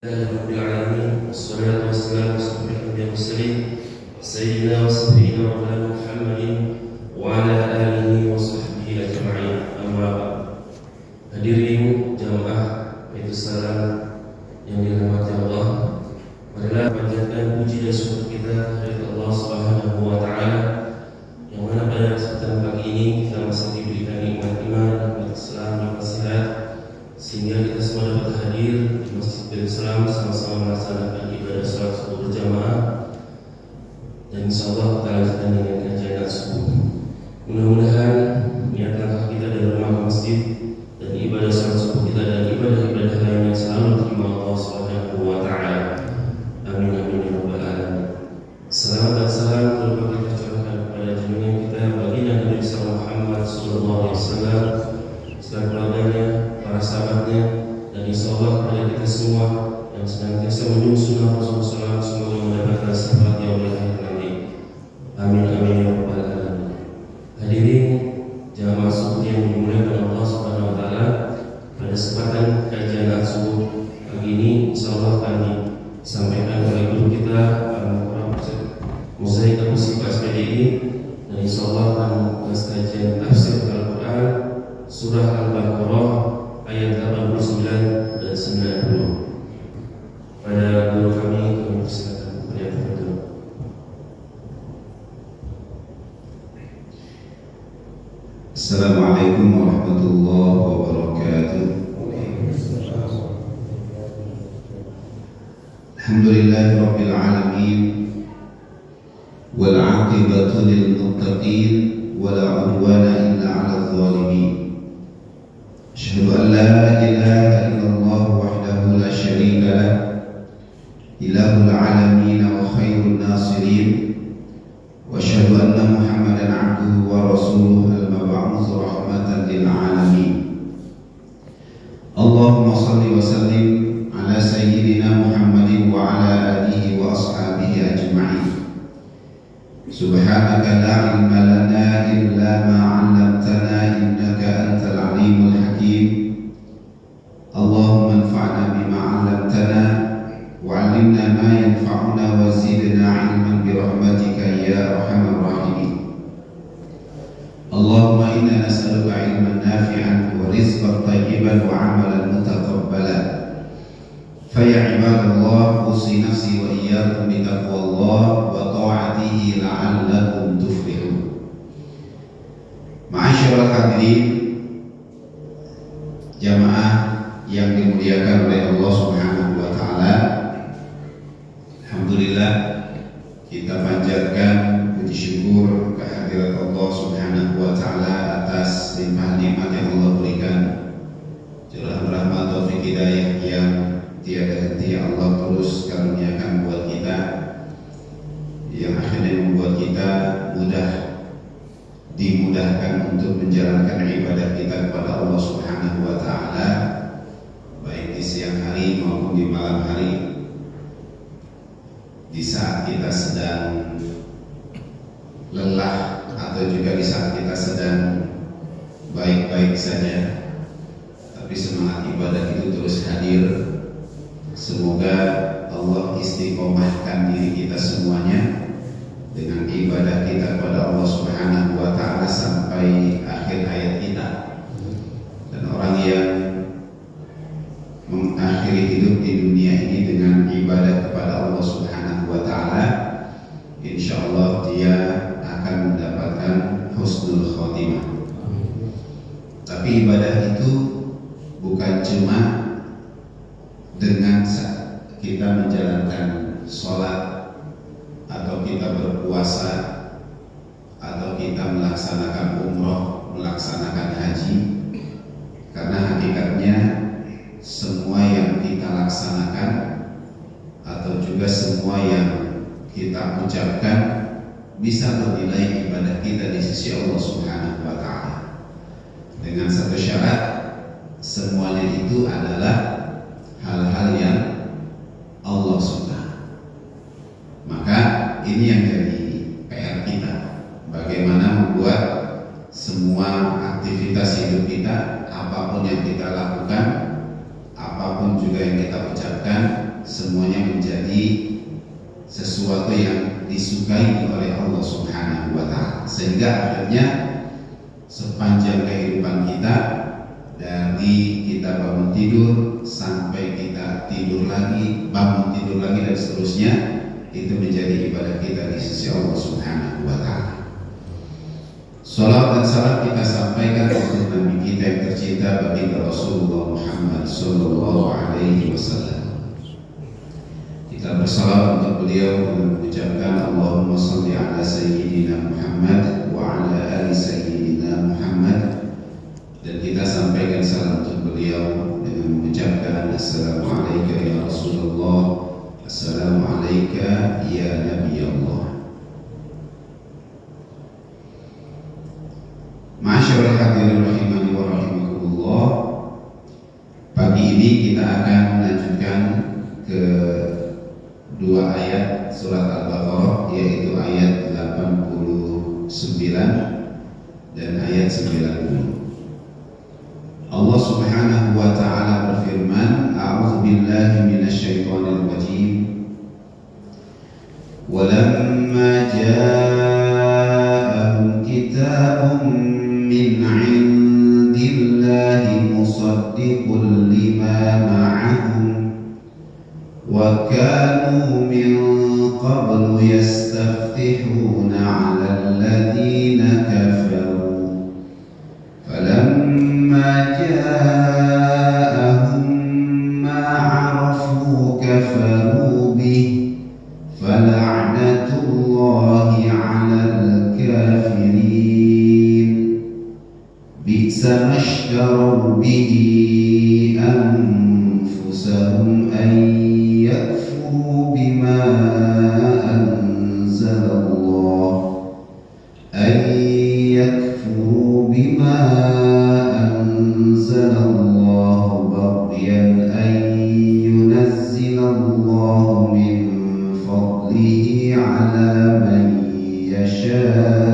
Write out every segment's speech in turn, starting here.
Rabbil alamin wassalatu wassalamu ala asyrofil mursalin sayyidina wa sayyidina wa maulana Muhammadin wa ala alihi wa sahbihi ajma'in. Amma ba'd. Hadirin jamaah itu salam yang dirahmati Allah, marilah panjatkan puji dan syukur kita kepada Allah Subhanahu wa taala yang mana pada kesempatan pagi ini kita masih diberikan nikmat iman, nikmat Islam, nikmat sehat, sehingga kita semua dapat hadir di Masjid Islam sama-sama melaksanakan ibadah salat subuh berjamaah, dan insyaallah kita lanjutkan dengan kajian subuh. Mudah-mudahan niat langkah kita dari rumah ke masjid dan ibadah salat subuh kita dan ibadah-ibadah lainnya selalu diterima Allah Subhanahu wa taala. Amin amin ya rabbal alamin. Selamat dan salam terlupa kita curahkan kepada junjungan kita baginda Nabi Muhammad sallallahu alaihi wasallam, serta keluarganya, para sahabatnya, dan insyaallah kepada kita semua yang senantiasa menjunjung sunnah Rasulullah SAW, semoga mendapatkan syafaat yang mulia nanti. Amin amin ya rabbal alamin. Hadirin jamaah subuh yang dimuliakan Allah Subhanahu wa taala, pada kesempatan kajian subuh pagi ini insyaallah kami sampaikan oleh guru kita Muzaik Abu Sipas PDI, dan insyaallah akan membahas kajian tafsir Al-Quran surah Al-Baqarah ayat 89 dan 90. Pada guru kami persilakan beliau dulu. Assalamualaikum warahmatullahi wabarakatuh. Alhamdulillahirabbil alamin wal 'aqibatu lil muttaqin wala 'udwana illa 'alal zalimin. Asyhadu an la ilaha illallah wahdahu la syarika lah, ilahul alamin wa khairun nasirin, wa asyhadu anna Muhammadan 'abduhu wa rasuluhu al-mab'uts rahmatan lil alamin. Allahumma shalli wa sallim ala sayyidina Muhammadin wa ala alihi wa ashabihi ajma'in. Subhanaka la ilma lana illa ma 'allamtana innaka antal alimul hakim. Allahumma anfa'na bima 'allamtana wa 'allimna ma yanfa'una wa zidna 'ilman bi rahmatika ya arhamar rahimin. Allahumma inna nas'aluka 'ilman nafi'an wa rizqan thayyiban wa 'amalan mutaqabbalan. Fa ya ibadallah, usi nafsi wa iyyakum bi taqwallah wa ta'atihi la'allakum tuflihun. Ma'asyiral hadirin, jamaah yang dimuliakan oleh Allah Subhanahu wa taala, alhamdulillah kita panjatkan puji syukur kehadirat Allah Subhanahu wa taala atas limpah nikmat yang Allah berikan, curah rahmat taufik hidayah yang tiada henti Allah terus karuniakan buat kita, yang akhirnya membuat kita dimudahkan untuk menjalankan ibadah kita kepada Allah Subhanahu wa taala, baik di siang hari maupun di malam hari, di saat kita sedang lelah atau juga di saat kita sedang baik-baik saja, tapi semangat ibadah itu terus hadir. Semoga Allah istiqomahkan diri kita semuanya dengan ibadah kita kepada Allah Subhanahu wa taala sampai akhir hayat kita. Dan orang yang mengakhiri hidup di dunia ini dengan ibadah kepada Allah Subhanahu wa taala, insyaallah dia akan mendapatkan husnul khotimah. Tapi ibadah itu bukan cuma dengan kita menjalankan sholat, atau kita berpuasa, atau kita melaksanakan umroh, melaksanakan haji. Karena hakikatnya semua yang kita laksanakan atau juga semua yang kita ucapkan bisa bernilai ibadah kita di sisi Allah Subhanahu wa taala. Dengan satu syarat, semuanya itu adalah hal-hal yang Allah suka. Maka ini yang jadi PR kita, bagaimana membuat semua aktivitas hidup kita, apapun yang kita lakukan, apapun juga yang kita ucapkan, semuanya menjadi sesuatu yang disukai oleh Allah Subhanahu wa Ta'ala, sehingga akhirnya sepanjang kehidupan kita, dari kita bangun tidur sampai kita tidur lagi, bangun tidur lagi dan seterusnya, itu menjadi ibadah kita di sisi Allah Subhanahu wa Ta'ala. Salat dan salam kita sampaikan untuk Nabi kita yang tercinta, baginda Rasulullah Muhammad sallallahu alaihi wasallam. Kita bersalawat untuk beliau dengan mengucapkan Allahumma shalli ala sayyidina Muhammad wa ala ali sayyidina Muhammad, dan kita sampaikan salam untuk beliau dengan mengucapkan assalamualaikum ya Rasulullah, assalamualaikum ya Nabi Allah. Masyaallah hadirin rahimani wa rahimakumullah. Pagi ini kita akan melanjutkan ke dua ayat surat Al-Baqarah, yaitu ayat 89 dan ayat 90. Allah Subhanahu wa Ta'ala berfirman, A'udzu billahi minasyaitonir rajim. Walamma ja'ahum kitabun min 'indillahi musaddiqun lima ma'ahum wa kanu min qablu yastaftihuna 'alal ladzina kafaru falamma ja'ahum ma 'arafu kafaru bih fala'natullahi 'alal kafirin bi'sa mashtaraw bihi anfusahum an yakfuru bima anzalallah baghyan an yunazzilallahu min fadlihi ala man yasha'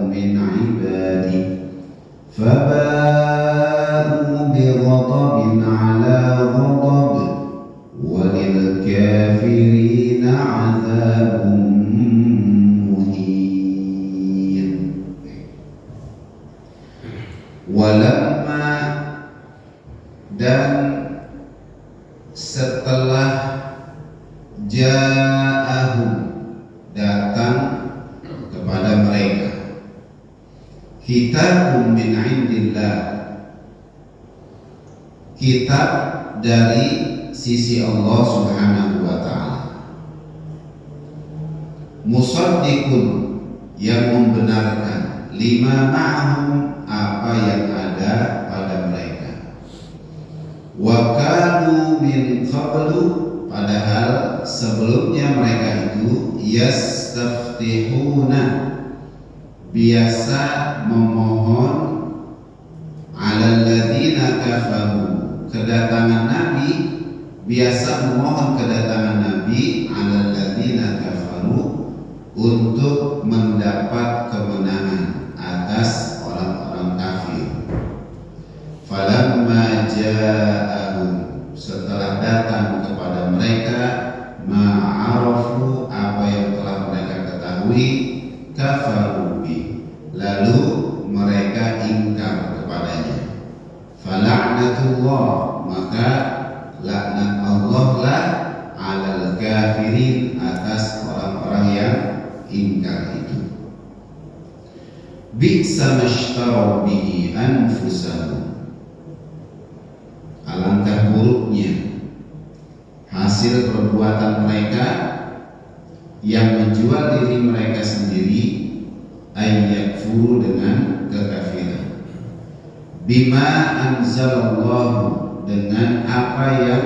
min ibadihi faba'u bighadabin ala ghadab walil kafirina 'adzabun muhin. Walamma, dan setelah, ja'ahum, datang kepada mereka, kitabun min 'indillah, kitab dari sisi Allah Subhanahu wa Ta'ala, musaddiqun, yang membenarkan, lima ma'hum, apa yang ada pada mereka, wa kanu min qablu, padahal sebelumnya mereka itu yastaftihuna, biasa memohon, 'alal ladzina kafaru, kedatangan Nabi, biasa memohon kedatangan Nabi 'alal ladzina kafaru, untuk mendapat kemenangan atas orang-orang kafir. Falamma ja'ahum, setelah datang kepada mereka, ma'arafu, apa yang telah mereka ketahui, kafaru bi, lalu mereka ingkar kepadanya. Fala'natullah, maka laknat Allah lah 'alal kafirin, atas orang-orang yang ingkar itu. Bi'sa mashtaraw bihi anfusahum, alangkah buruknya hasil perbuatan mereka yang menjual diri mereka sendiri, ayyakfuru, dengan kekafiran, bima anzalallahu, dengan apa yang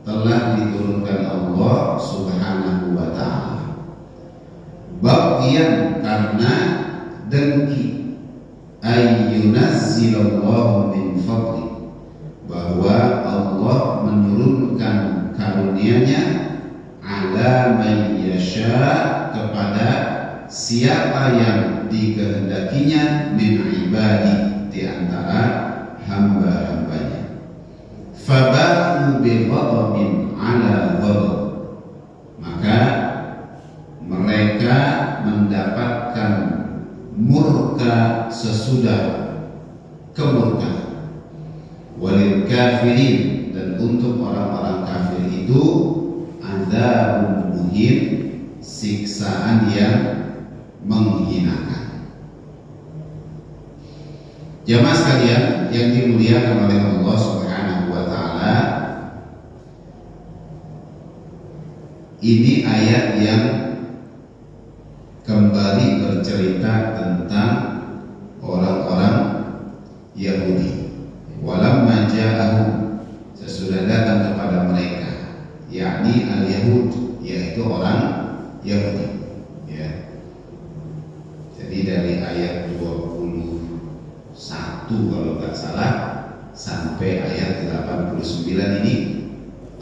telah diturunkan Allah Subhanahu wa Ta'ala, baghyan, karena dengki, ayyunazzilallahu min fadli, bahwa Allah menurunkan karunia-Nya, ala man yasha, kepada siapa yang dikehendakinya, min ibadi, di antara kemurkaan. Walil kafirin, dan untuk orang-orang kafir itu adzabun muhin, siksaan yang menghinakan. Jamaah sekalian yang dimuliakan oleh Allah Subhanahu wa taala, ini ayat yang kembali bercerita tentang orang-orang Yahudi. Walamma ja'ahum, sesudah datang kepada mereka, yakni al-Yahud, yaitu orang Yahudi, ya. Jadi dari ayat 21 kalau nggak salah sampai ayat 89 ini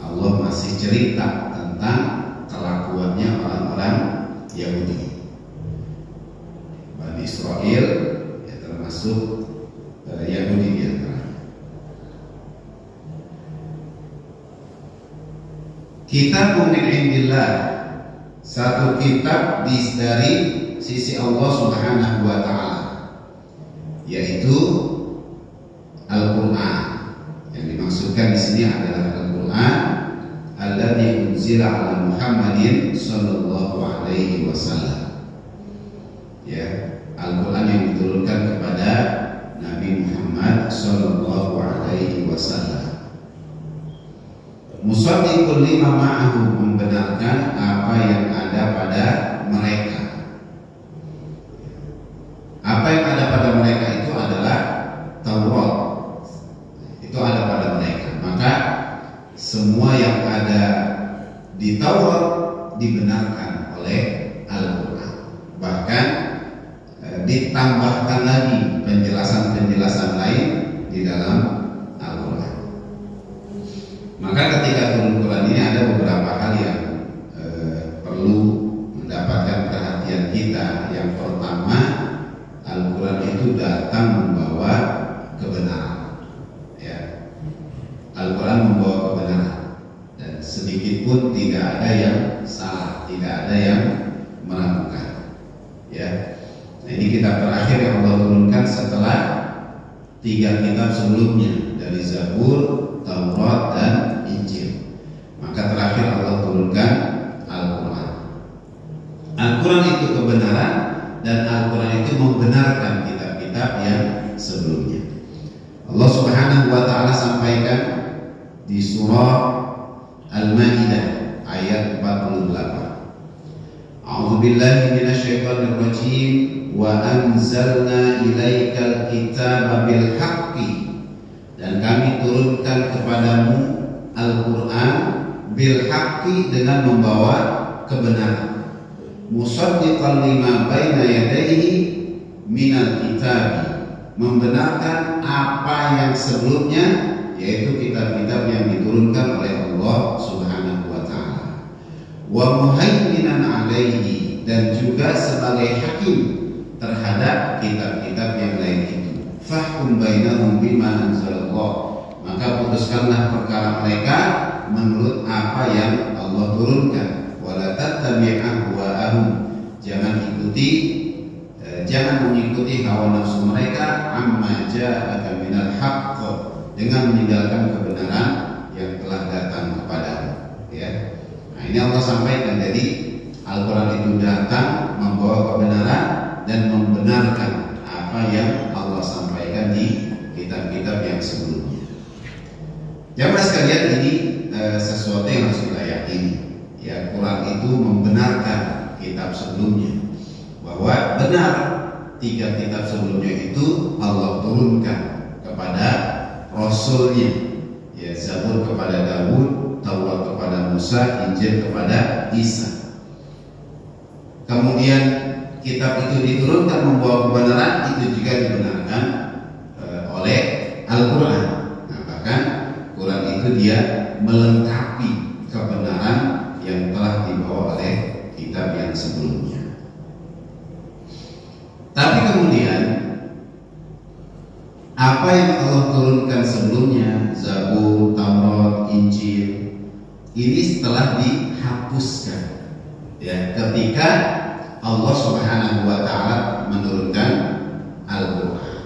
Allah masih cerita tentang kelakuannya orang-orang Yahudi, Bani Israel, ya, termasuk Yahudi di antaranya. Kitab min indillah, satu kitab dari sisi Allah Subhanahu wa taala, yaitu Al-Qur'an. Yang dimaksudkan di sini adalah Al-Qur'an alladzi unzila ala Muhammadin sallallahu alaihi wasallam. Ya, Al-Qur'an yang diturunkan kepada Nabi Muhammad sallallahu alaihi wasallam. Musaddiqul lima ma'ahu, membenarkan apa yang ada pada mereka. Apa yang ada pada mereka itu adalah Taurat. Itu ada pada mereka. Maka semua yang ada di Taurat dibenarkan oleh Al-Qur'an. Bahkan ditambahkan lagi penjelasan-penjelasan lain di dalam Al-Qur'an. Maka ketika turun Quran ini ada beberapa hal yang perlu mendapatkan perhatian kita. Yang pertama, Al-Quran itu datang membawa kebenaran, ya. Al-Quran membawa kebenaran, dan sedikit pun tidak ada yang salah, tidak ada yang meragukan, ya. Nah, ini kitab terakhir yang Allah turunkan setelah 3 kitab sebelumnya, dari Zabur, Taurat, dan Injil. Maka terakhir Allah turunkan Al-Quran. Al-Quran itu kebenaran, dan Al-Quran itu membenarkan kitab-kitab yang sebelumnya. Allah Subhanahu wa taala sampaikan di surah Al-Maidah ayat 48. A'udzubillahi minasyaitonir rajim. Wa anzalna ilaikal kitaba bil haqqi, dan kami turunkan kepadamu Al-Quran bil haqqi, dengan membawa kebenaran. Musaddiqan lima baina yadayhi minal kitabi, membenarkan apa yang sebelumnya, yaitu kitab-kitab yang diturunkan oleh Allah Subhanahu wa taala. Wa muhaiminan alaihi, dan juga sebagai hakim terhadap kitab-kitab yang lain itu. Fahkum bainahum bima anzalallah, maka putuskanlah perkara mereka menurut apa yang Allah turunkan. Wala tattabi' ahwa'ahum, jangan mengikuti hawa nafsu mereka. Amma ja'aka minal haqq, dengan meninggalkan kebenaran yang telah datang kepadamu, ya. Nah, ini Allah sampaikan. Jadi Al-Quran itu datang membawa kebenaran dan membenarkan apa yang Allah sampaikan di kitab-kitab yang sebelumnya. Jamaah sekalian, ini sesuatu yang harus kita yakini, ya. Quran itu membenarkan kitab sebelumnya, bahwa benar 3 kitab sebelumnya itu Allah turunkan kepada Rasulnya, ya. Zabur kepada Daud, Taurat kepada Musa, Injil kepada Isa. Kemudian kitab itu diturunkan membawa kebenaran, itu juga dibenarkan oleh Al-Quran. Nah, bahkan Quran itu dia melengkapi kebenaran yang telah dibawa oleh kitab yang sebelumnya. Tapi kemudian apa yang Allah turunkan sebelumnya, Zabur, Taurat, Injil, ini setelah dihapuskan, ya, ketika Allah Subhanahu wa taala menurunkan Al-Qur'an,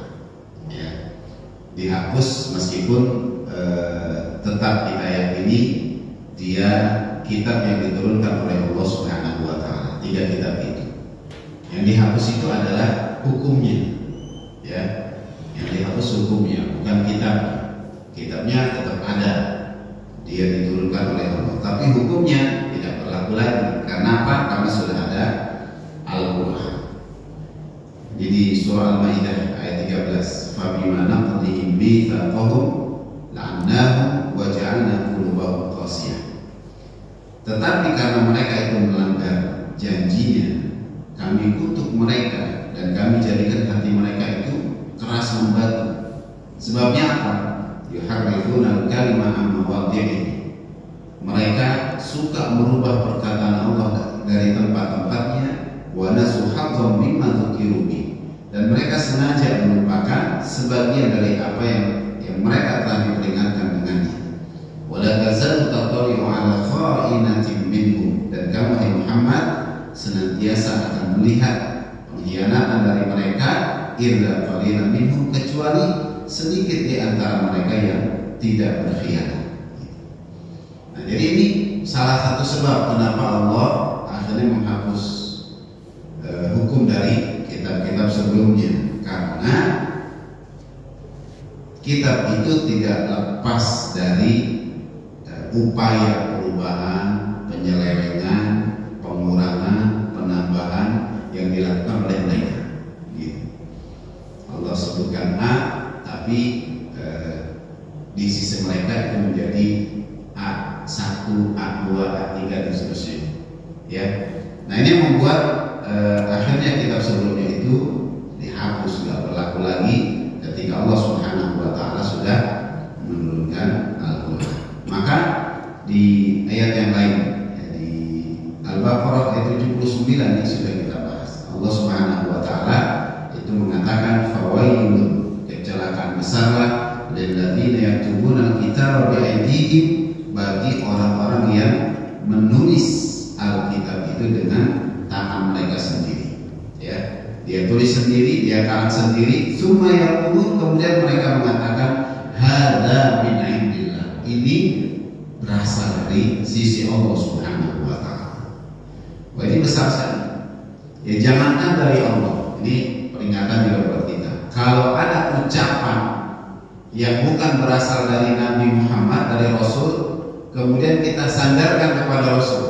ya. dihapus, meskipun tetap kita yakini dia kitab yang diturunkan oleh Allah Subhanahu wa Ta'ala. 3 kitab itu. Yang dihapus itu adalah hukumnya, ya. Yang dihapus hukumnya, bukan kitab. Kitabnya tetap ada, dia diturunkan oleh Allah, tapi hukumnya tidak berlaku lagi. Karena apa? Karena sudah ada Al-Quran. Jadi surah Al-Maidah ayat 13, "Fabima naqdihim mitsaqahum la'annahum wa ja'alna qulubahum qasiyah." Tetapi karena mereka itu melanggar janjinya, kami kutuk mereka dan kami jadikan hati mereka itu keras membatu. Sebabnya apa? Yuharrifuna al-kalima an mawadhi'ihi. Mereka suka merubah perkataan Allah dari tempat-tempatnya, wa nasu hazzan mimma dzukiru bi. Dan mereka sengaja melupakan sebagian dari apa yang mereka telah diperingatkan dengannya. Wala tazalu tattali'u 'ala kha'inatin minhum. Dan kamu hai Muhammad senantiasa akan melihat pengkhianatan dari mereka, illa qalilan minhum, kecuali sedikit di antara mereka yang tidak berkhianat. Nah, jadi ini salah satu sebab kenapa Allah akhirnya menghapus hukum dari kitab-kitab sebelumnya, karena kitab itu tidak lepas dari upaya perubahan, penyelewengan, pengurangan, penambahan yang dilakukan oleh mereka. Gitu. Allah sebutkan A, tapi di sisi mereka itu menjadi A1, A2, A3 dan seterusnya. Ya. Nah, ini yang membuat akhirnya kitab sebelumnya itu dihapus, tidak berlaku lagi ketika Allah Subhanahu wa Ta'ala sudah menurunkan Al-Quran. Maka di ayat yang lain, ya, di Al-Baqarah ayat 79 ini sudah kita bahas. Allah Subhanahu wa Ta'ala itu mengatakan, fawailun, kecelakaan besarlah lilladzina yaktubuna al-kitaba bi'aydihim, bagi orang-orang yang menulis Alkitab itu dengan tangan mereka sendiri. Ya, dia tulis sendiri, dia karang sendiri. Tsumma yaqulun, kemudian mereka mengatakan, hadza min indillah, ini berasal dari sisi Allah Subhanahu wa Ta'ala. Wah, ini besar sekali. Ya, jangankan dari Allah, ini peringatan juga buat kita. Kalau ada ucapan yang bukan berasal dari Nabi Muhammad, dari Rasul, kemudian kita sandarkan kepada Rasul,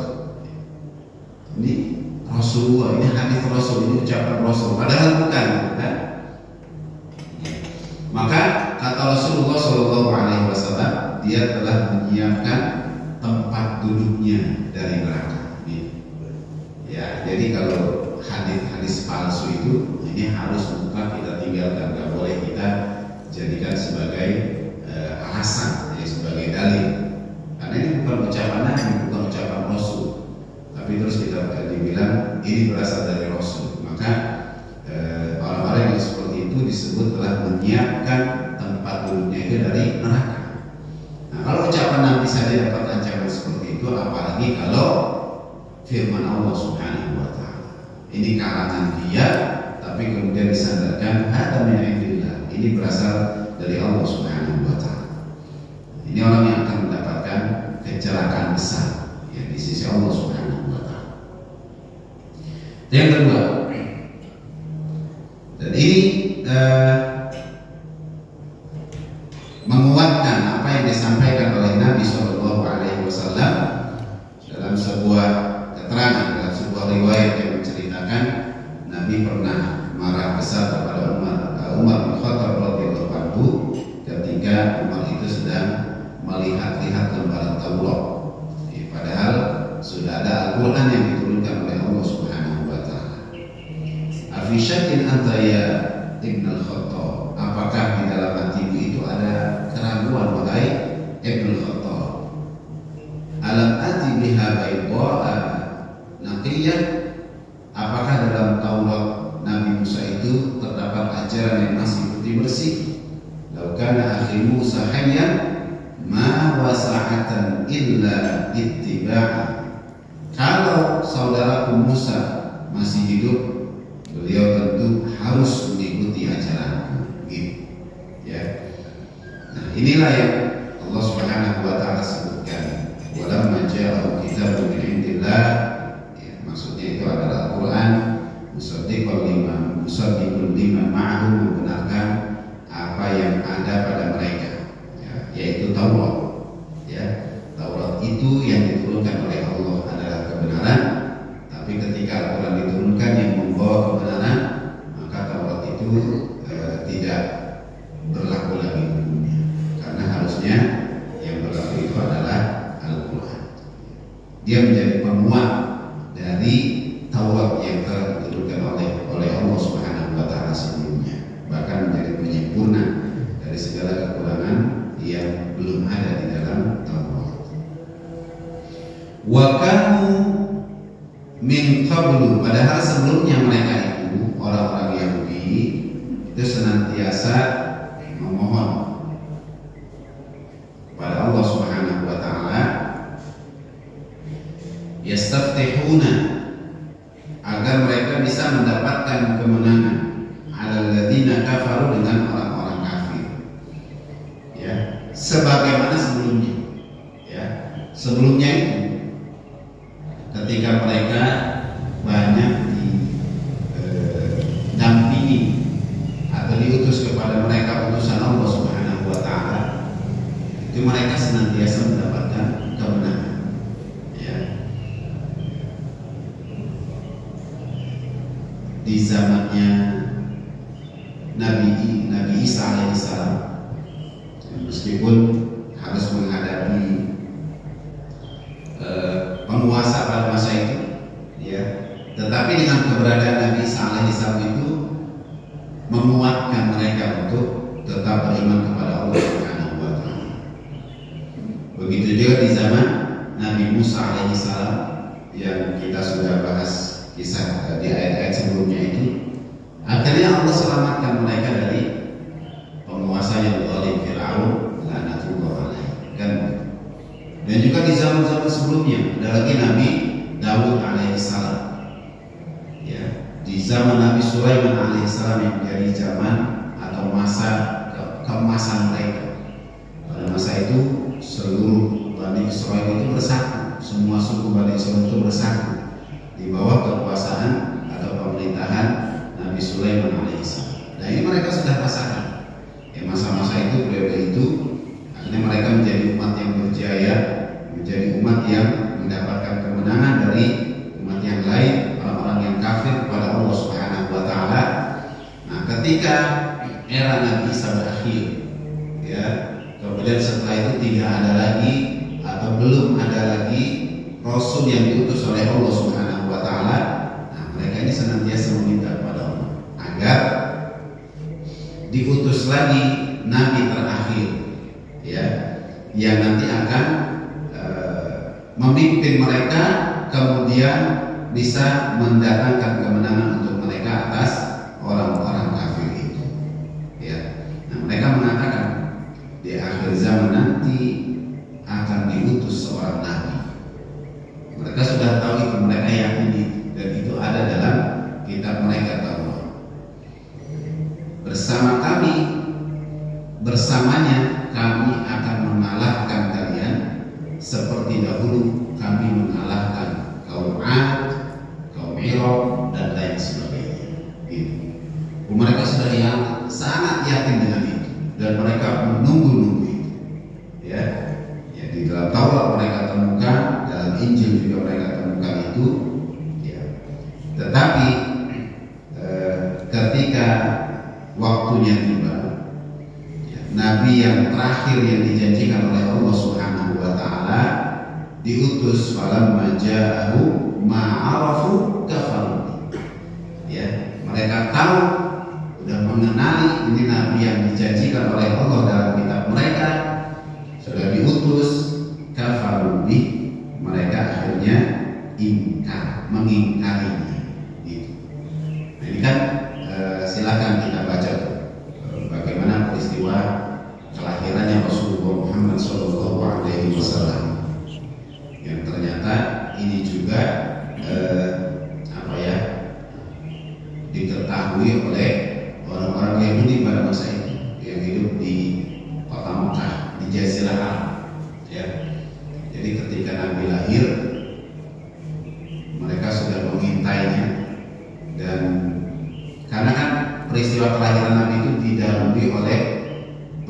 ini Rasulullah, ini hadis Rasul, ini ucapan Rasul, padahal bukan, kan? Maka kata Rasulullah SAW, dia telah menyiapkan tempat duduknya dari neraka. Ya, jadi kalau hadis-hadis palsu itu, ini harus mutlak kita tinggalkan, nggak boleh kita jadikan sebagai alasan, ya, sebagai dalil. Karena ini bukan ucapan Nabi, bukan ucapan Rasul. Tapi terus kita dibilang ini berasal dari Rasul, maka orang-orang yang seperti itu disebut telah menyiapkan tempat duduknya itu dari neraka. Nah, kalau ucapan Nabi saja dapat ancaman seperti itu, apalagi kalau firman Allah Subhanahu wa Ta'ala. Ini karangan dia, tapi kemudian disandarkan hadza min indillah, ini berasal dari Allah Subhanahu wa Ta'ala. Ini orang yang akan mendapatkan kecelakaan besar, ya, di sisi Allah Subhanahu. Yang kedua, dan ini menguatkan apa yang disampaikan oleh Nabi SAW dalam sebuah keterangan, dalam sebuah riwayat yang menceritakan Nabi pernah marah besar kepada Umar bin Khattab radhiyallahu anhu ketika Umar itu sedang melihat-lihat lembaran Taurat, padahal sudah ada Al-Quran yang diturunkan oleh Allah Subhanahu. Fi syakkin anta ya Ibn al-Khattab, apakah di dalam hatimu itu ada keraguan wahai Ibn al-Khattab? Alam ati biha bayda'a naqiyah, apakah dalam Taurat Nabi Musa itu terdapat ajaran yang masih putih bersih? Lau kana akhi Musa hayyan ma wasa'atan illa ittiba'a, kalau saudaraku Musa masih hidup, beliau tentu harus mengikuti ajaranku, gitu. Ya. inilah yang Allah Subhanahu wa taala sebutkan. Walamma ja'ahum kitabun min indillah, ya, maksudnya itu adalah Al-Qur'an, musaddiqul lima ma'ahum, membenarkan apa yang ada pada mereka, ya, yaitu Taurat. Ya, Taurat itu yang diturunkan oleh Allah adalah kebenaran, tapi ketika Al-Quran diturunkan yang membawa kebenaran, maka Taurat itu tidak berlaku lagi hukumnya, karena harusnya yang berlaku itu adalah Al-Quran. Dia menjadi penguat dari Taurat yang telah diturunkan oleh Allah Subhanahu wa taala sebelumnya, bahkan menjadi penyempurna dari segala kekurangan yang belum ada di dalam Taurat. Wa kanu min qablu, padahal sebelumnya mereka itu orang-orang Yahudi itu senantiasa memohon kepada Allah Subhanahu wa taala, yastaftihuna, agar mereka bisa mendapatkan kemenangan, alal ladzina kafaru, dengan orang-orang kafir. Ya, sebagaimana sebelumnya. Ya, sebelumnya itu ketika mereka banyak didampingi atau diutus kepada mereka utusan Allah Subhanahu wa taala, itu mereka senantiasa mendapatkan kemenangan. Ya. Di zamannya Nabi Isa alaihissalam, meskipun harus menghadapi penguasa pada masa itu, ya, tetapi dengan keberadaan Nabi Isa alaihissalam itu menguatkan mereka untuk tetap beriman kepada Allah Subhanahu wa taala. Begitu juga di zaman Nabi Musa alaihissalam yang kita sudah bahas kisah di ayat-ayat sebelumnya itu, akhirnya Allah selamatkan mereka dari penguasa yang zalim Firaun, laknatullah alaihi, kan? Dan juga di zaman-zaman sebelumnya ada lagi Nabi Daud alaihissalam. Ya, di zaman Nabi Sulaiman alaihissalam yang menjadi zaman atau masa keemasan mereka. Pada masa itu seluruh Bani Israel itu bersatu, semua suku Bani Israel itu bersatu di bawah kekuasaan atau pemerintahan Nabi Sulaiman alaihissalam. Nah, ini mereka sudah rasakan. Ya, masa-masa itu, periode itu, akhirnya mereka menjadi umat yang berjaya, menjadi umat yang mendapatkan kemenangan dari umat yang lain, orang-orang yang kafir kepada Allah Subhanahu wa taala. Nah, ketika era Nabi Isa berakhir, ya, kemudian setelah itu tidak ada lagi atau belum ada lagi rasul yang diutus oleh Allah Subhanahu wa taala. Nah, mereka ini senantiasa meminta kepada Allah agar diutus lagi nabi terakhir, ya, yang nanti akan memimpin mereka, kemudian bisa mendatangkan kemenangan untuk mereka atas orang-orang kafir itu. Ya, nah, mereka mengatakan di akhir zaman nanti akan diutus seorang nabi. Mereka sudah tahu itu, mereka yakini, dan itu ada dalam kitab mereka Taurat. Bersama kami, bersamanya kami akan mengalahkan kalian seperti dahulu kami mengalahkan kaum 'Ad, kaum Iram, dan lain sebagainya. Gitu. Mereka sudah sangat yakin dengan itu, dan mereka menunggu-nunggu itu. Ya, ya, di dalam Taurat mereka temukan, dalam Injil juga mereka temukan itu. Ya. Tetapi ketika waktunya tiba, ya, Nabi yang terakhir yang dijanjikan oleh Allah Subhanahu wa taala diutus, falamma ja'ahu ma'arafu kafaru. Ya, mereka tahu, sudah mengenali ini nabi yang dijanjikan oleh Allah dalam kitab mereka, sudah diutus, kafaru bih, mereka akhirnya ingkar, mengingkarinya. Gitu. Nah, ini kan silakan kita baca bagaimana peristiwa kelahirannya Rasulullah Muhammad SAW, yang ternyata ini juga diketahui oleh orang-orang Yahudi pada masa itu yang hidup di kota Mekah.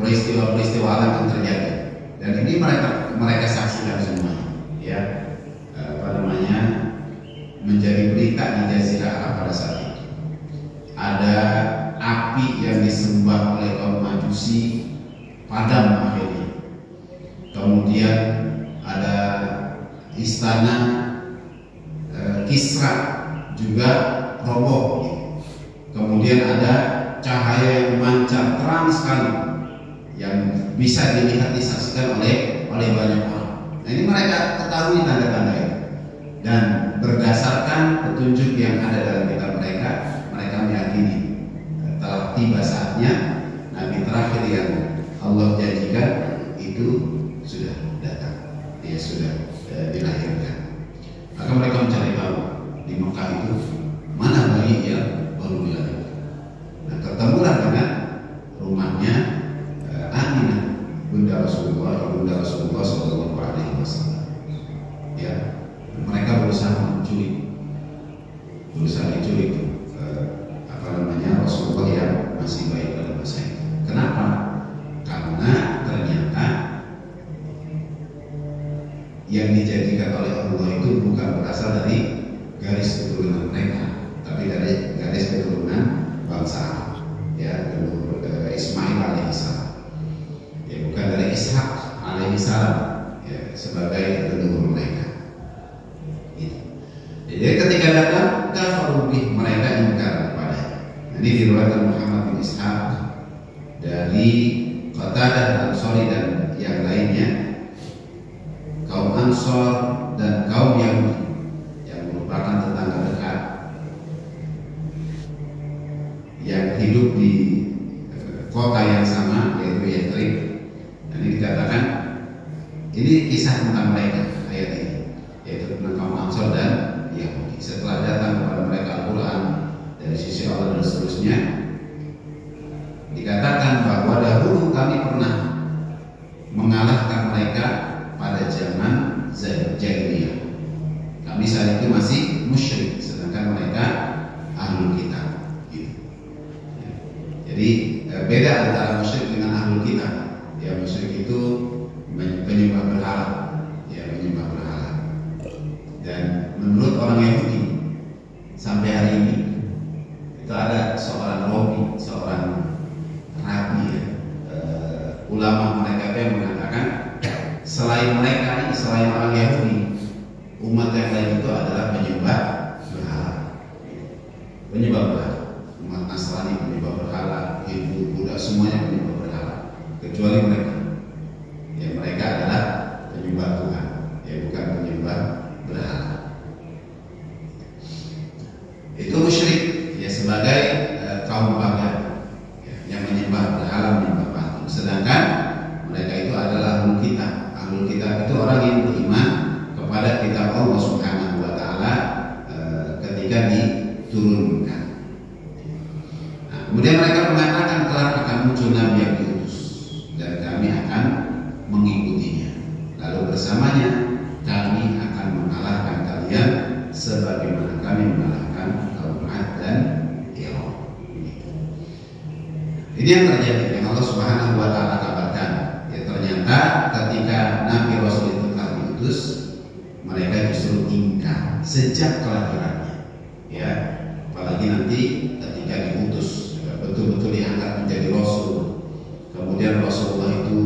peristiwa-peristiwa alam yang terjadi, dan ini mereka saksikan semua, ya, menjadi berita di Jazirah Arab pada saat itu. Ada api yang disembah oleh kaum Majusi padam akhirnya. Kemudian ada istana Kisra juga roboh. Kemudian ada cahaya yang memancar terang sekali yang bisa dilihat disaksikan oleh banyak orang. Nah, ini mereka ketahui tanda-tanda itu, dan berdasarkan petunjuk yang ada dalam kitab mereka meyakini telah tiba saatnya Nabi terakhir yang Allah janjikan itu sudah datang, dia sudah dilahirkan. Maka mereka mencari tahu di Mekah itu mana bayi yang baru dilahirkan. Nah, ketemulah dengan rumahnya Aminah, bunda Rasulullah Shallallahu Alaihi Wasallam. Ya, mereka berusaha diculik Rasulullah yang masih baik pada masa itu. Kenapa? Karena ternyata yang dijadikan oleh Allah itu bukan berasal dari garis keturunan mereka, tapi dari garis keturunan bangsa Arab, ya, Ismail alaihissalam, ya, bukan dari Ishak alaihissalam, ya, sebagai leluhur mereka. Jadi ketika datang kafaru bih, mereka ingkar kepadanya. Ini diriwayatkan Muhammad bin Ishaq dari Qatadah Al-Ansari dan yang lainnya, kaum Ansor dan kaum Yahudi yang merupakan tetangga dekat yang hidup di kota yang sama, yaitu Yathrib. Dan ini dikatakan, ini kisah tentang mereka ayat ini, yaitu tentang kaum Ansor dan Yahudi. Setelah datang kepada mereka Al-Quran dari sisi Allah dan seterusnya, dikatakan bahwa dahulu kami pernah mengalahkan mereka pada zaman jahiliyah. Kami saat itu masih musyrik, sedangkan mereka ahlul kitab. Gitu. Jadi beda antara musyrik dengan ahlul kitab. Ya, musyrik itu penyembah berhala, ya, penyembah berhala. Dan menurut orang Yahudi sampai hari ini itu ada seorang rabi, ya, ulama mereka yang mengatakan selain mereka, selain orang Yahudi, umat yang lain itu adalah penyembah berhala. Umat Nasrani penyembah berhala, Hindu, Buddha, semuanya penyembah berhala, kecuali mereka. Ya, mereka adalah penyembah Tuhan, ya, bukan penyembah berhala. Itu musyrik, ya, sebagai kaum pagan, ya, yang menyembah berhala, menyembah patung. Sedangkan mereka itu adalah ahlul kitab. Ahlul kitab itu orang yang beriman kepada kitab Allah Subhanahu wa taala ketika diturunkan. Nah, kemudian mereka mengatakan kelak akan muncul nabi yang diutus dan kami akan mengikutinya. Lalu bersamanya kami akan mengalahkan kalian sebagaimana kami mengalahkan kaum Ad dan Iram. Ini yang terjadi yang Allah Subhanahu wa taala kabarkan. Ya, ternyata ketika Nabi Rasul itu telah diutus, mereka justru ingkar sejak kelahirannya. Ya, apalagi nanti ketika diutus, betul-betul diangkat menjadi Rasul. Kemudian Rasulullah itu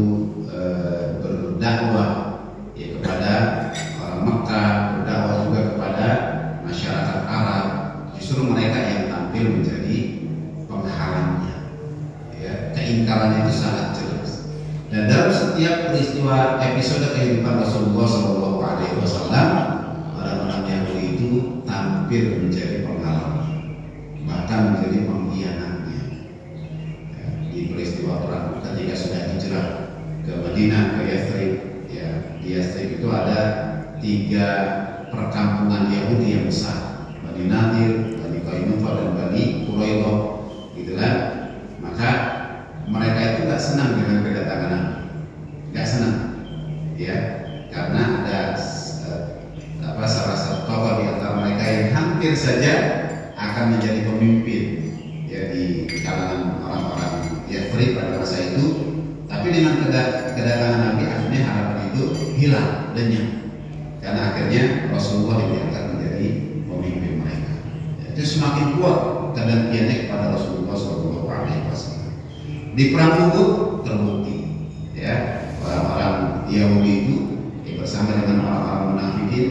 berdakwah, ya, kepada orang Mekah, berdakwah juga kepada masyarakat Arab. Justru mereka yang tampil menjadi penghalangnya. Ya, keingkarannya itu sangat jelas. Dan dalam setiap peristiwa episode kehidupan Rasulullah SAW, orang-orang Yahudi itu tampil menjadi penghalang, bahkan menjadi pengkhianatnya. Ya, di peristiwa perang ketika sudah hijrah ke Madinah, ke Yathrib, ya, di Yathrib itu ada 3 perkampungan Yahudi yang besar, Bani Nadir, Bani Qainuqa, dan Bani Quraidah, gitu kan? Maka mereka itu gak senang dengan kedatangan Nabi, gak senang, ya, karena ada salah satu tokoh di antara mereka yang hampir saja akan menjadi pemimpin, ya, di kalangan orang-orang Yathrib pada masa itu, tapi Tapi dengan kedatangan Nabi akhirnya harapan itu hilang, lenyap. Karena akhirnya Rasulullah diangkat menjadi pemimpin mereka. Itu semakin kuat kedengkiannya kepada Rasulullah SAW. Di perang Uhud terbukti, ya, orang-orang Yahudi itu bersama dengan orang-orang munafikin,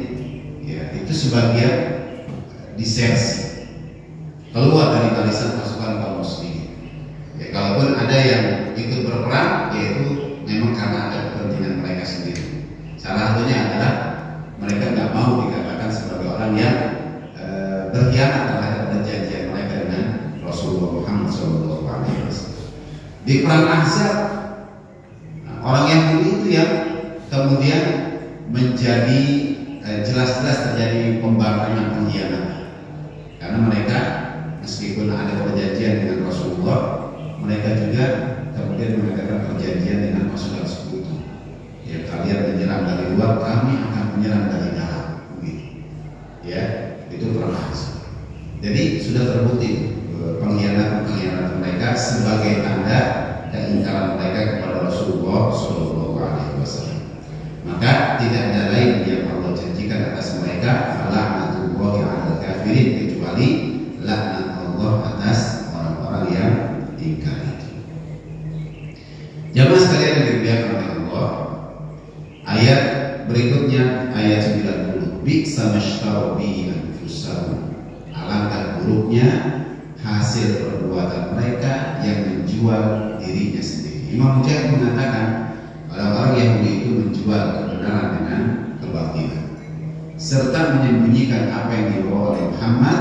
ya, itu sebagian disersi keluar dari barisan pasukan kaum muslimin. Ya, kalaupun ada yang ikut berperang, yaitu memang karena ada kepentingan mereka sendiri. Salah satunya adalah mereka nggak mau dikatakan sebagai orang yang berkhianat terhadap perjanjian mereka dengan Rasulullah Muhammad SAW. Di perang Ahzab, orang Yahudi itu yang kemudian menjadi jelas-jelas terjadi pembangkangan pengkhianatan, karena mereka meskipun ada perjanjian dengan Rasulullah, mereka juga kemudian mengadakan perjanjian dengan pasukan sekutu. Ya, kalian menyerang dari luar, kami akan menyerang dari dalam. Begitu. Ya, itu perang Ahzab. Jadi sudah terbukti pengkhianatan mereka sebagai tanda keingkaran mereka kepada Rasulullah SAW. Maka tidak ada lain yang Allah janjikan atas mereka, fala'natullahi 'alal kafirin, kecuali laknat Allah atas orang-orang yang ingkar itu. Jamaah sekalian yang dimuliakan oleh Allah, ayat berikutnya ayat 90. Bi'sa mashtaraw bihi anfusahum, alangkah buruknya hasil perbuatan mereka yang menjual dirinya sendiri. Imam Mujahid mengatakan orang-orang Yahudi itu menjual kebenaran dengan kebatilan, serta menyembunyikan apa yang dibawa oleh Muhammad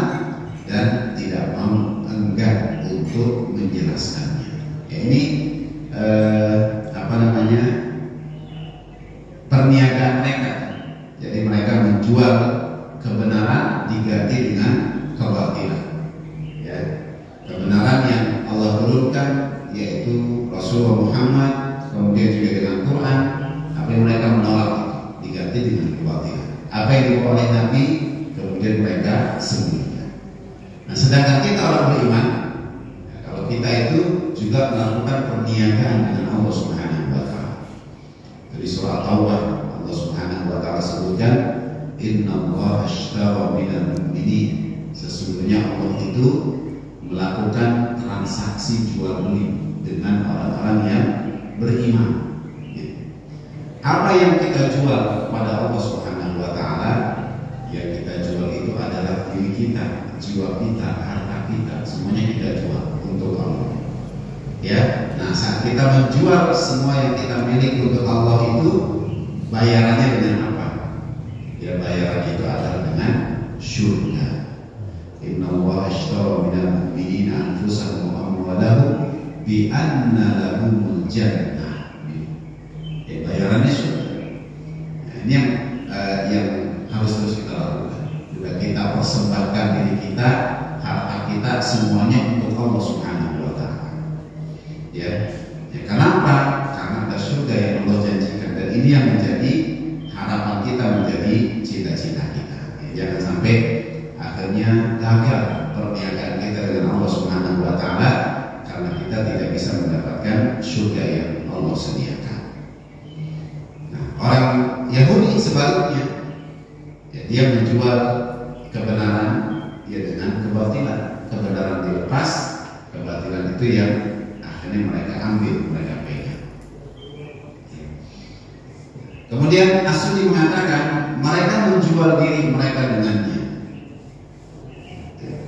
dan tidak mau enggan untuk menjelaskannya. Ya, ini perniagaan mereka. Jadi mereka menjual kebenaran diganti dengan kebatilan. Ya, kebenaran yang Allah turunkan yaitu Rasulullah Muhammad, kemudian juga dengan Quran, apa yang mereka menolak diganti dengan kebatilan. Apa yang dibawa oleh Nabi kemudian mereka sembunyikan. Nah, sedangkan kita orang beriman, ya, kalau kita itu juga melakukan perniagaan dengan Allah Subhanahu wa Ta'ala. Dari surah Taubah Allah Subhanahu wa Ta'ala sebutkan, Innallaha ashtara minal mu'minin, sesungguhnya Allah itu melakukan transaksi jual beli dengan orang-orang yang beriman. Apa yang kita jual kepada Allah Subhanahu wa Ta'ala, yang kita jual itu adalah diri kita, jiwa kita, harta kita, semuanya kita jual untuk Allah. Ya, nah saat kita menjual semua yang kita miliki untuk Allah itu, bayarannya dengan apa? Ya, bayarannya itu adalah dengan syurga. Innallaha ashtara minal mu'minina anfusahum wa amwalahum bi anna lahumul jannah. Ya, bayarannya syurga. Nah, ini yang harus terus kita lakukan. Juga kita persembahkan diri kita, harta kita, semuanya untuk Allah Subhanahu wa Ta'ala. Ya, kenapa? Karena ada surga yang Allah janjikan, dan ini yang menjadi harapan kita, menjadi cita-cita kita. Ya, jangan sampai akhirnya gagal perniagaan kita dengan Allah Subhanahu wa Ta'ala karena kita tidak bisa mendapatkan surga yang Allah sediakan. Nah, orang Yahudi sebaliknya, ya, dia menjual kebenaran ya dengan kebatilan. Kebenaran dilepas, kebatilan itu yang akhirnya mereka ambil, mereka pegang. Kemudian As-Sunni mengatakan mereka menjual diri mereka dengannya.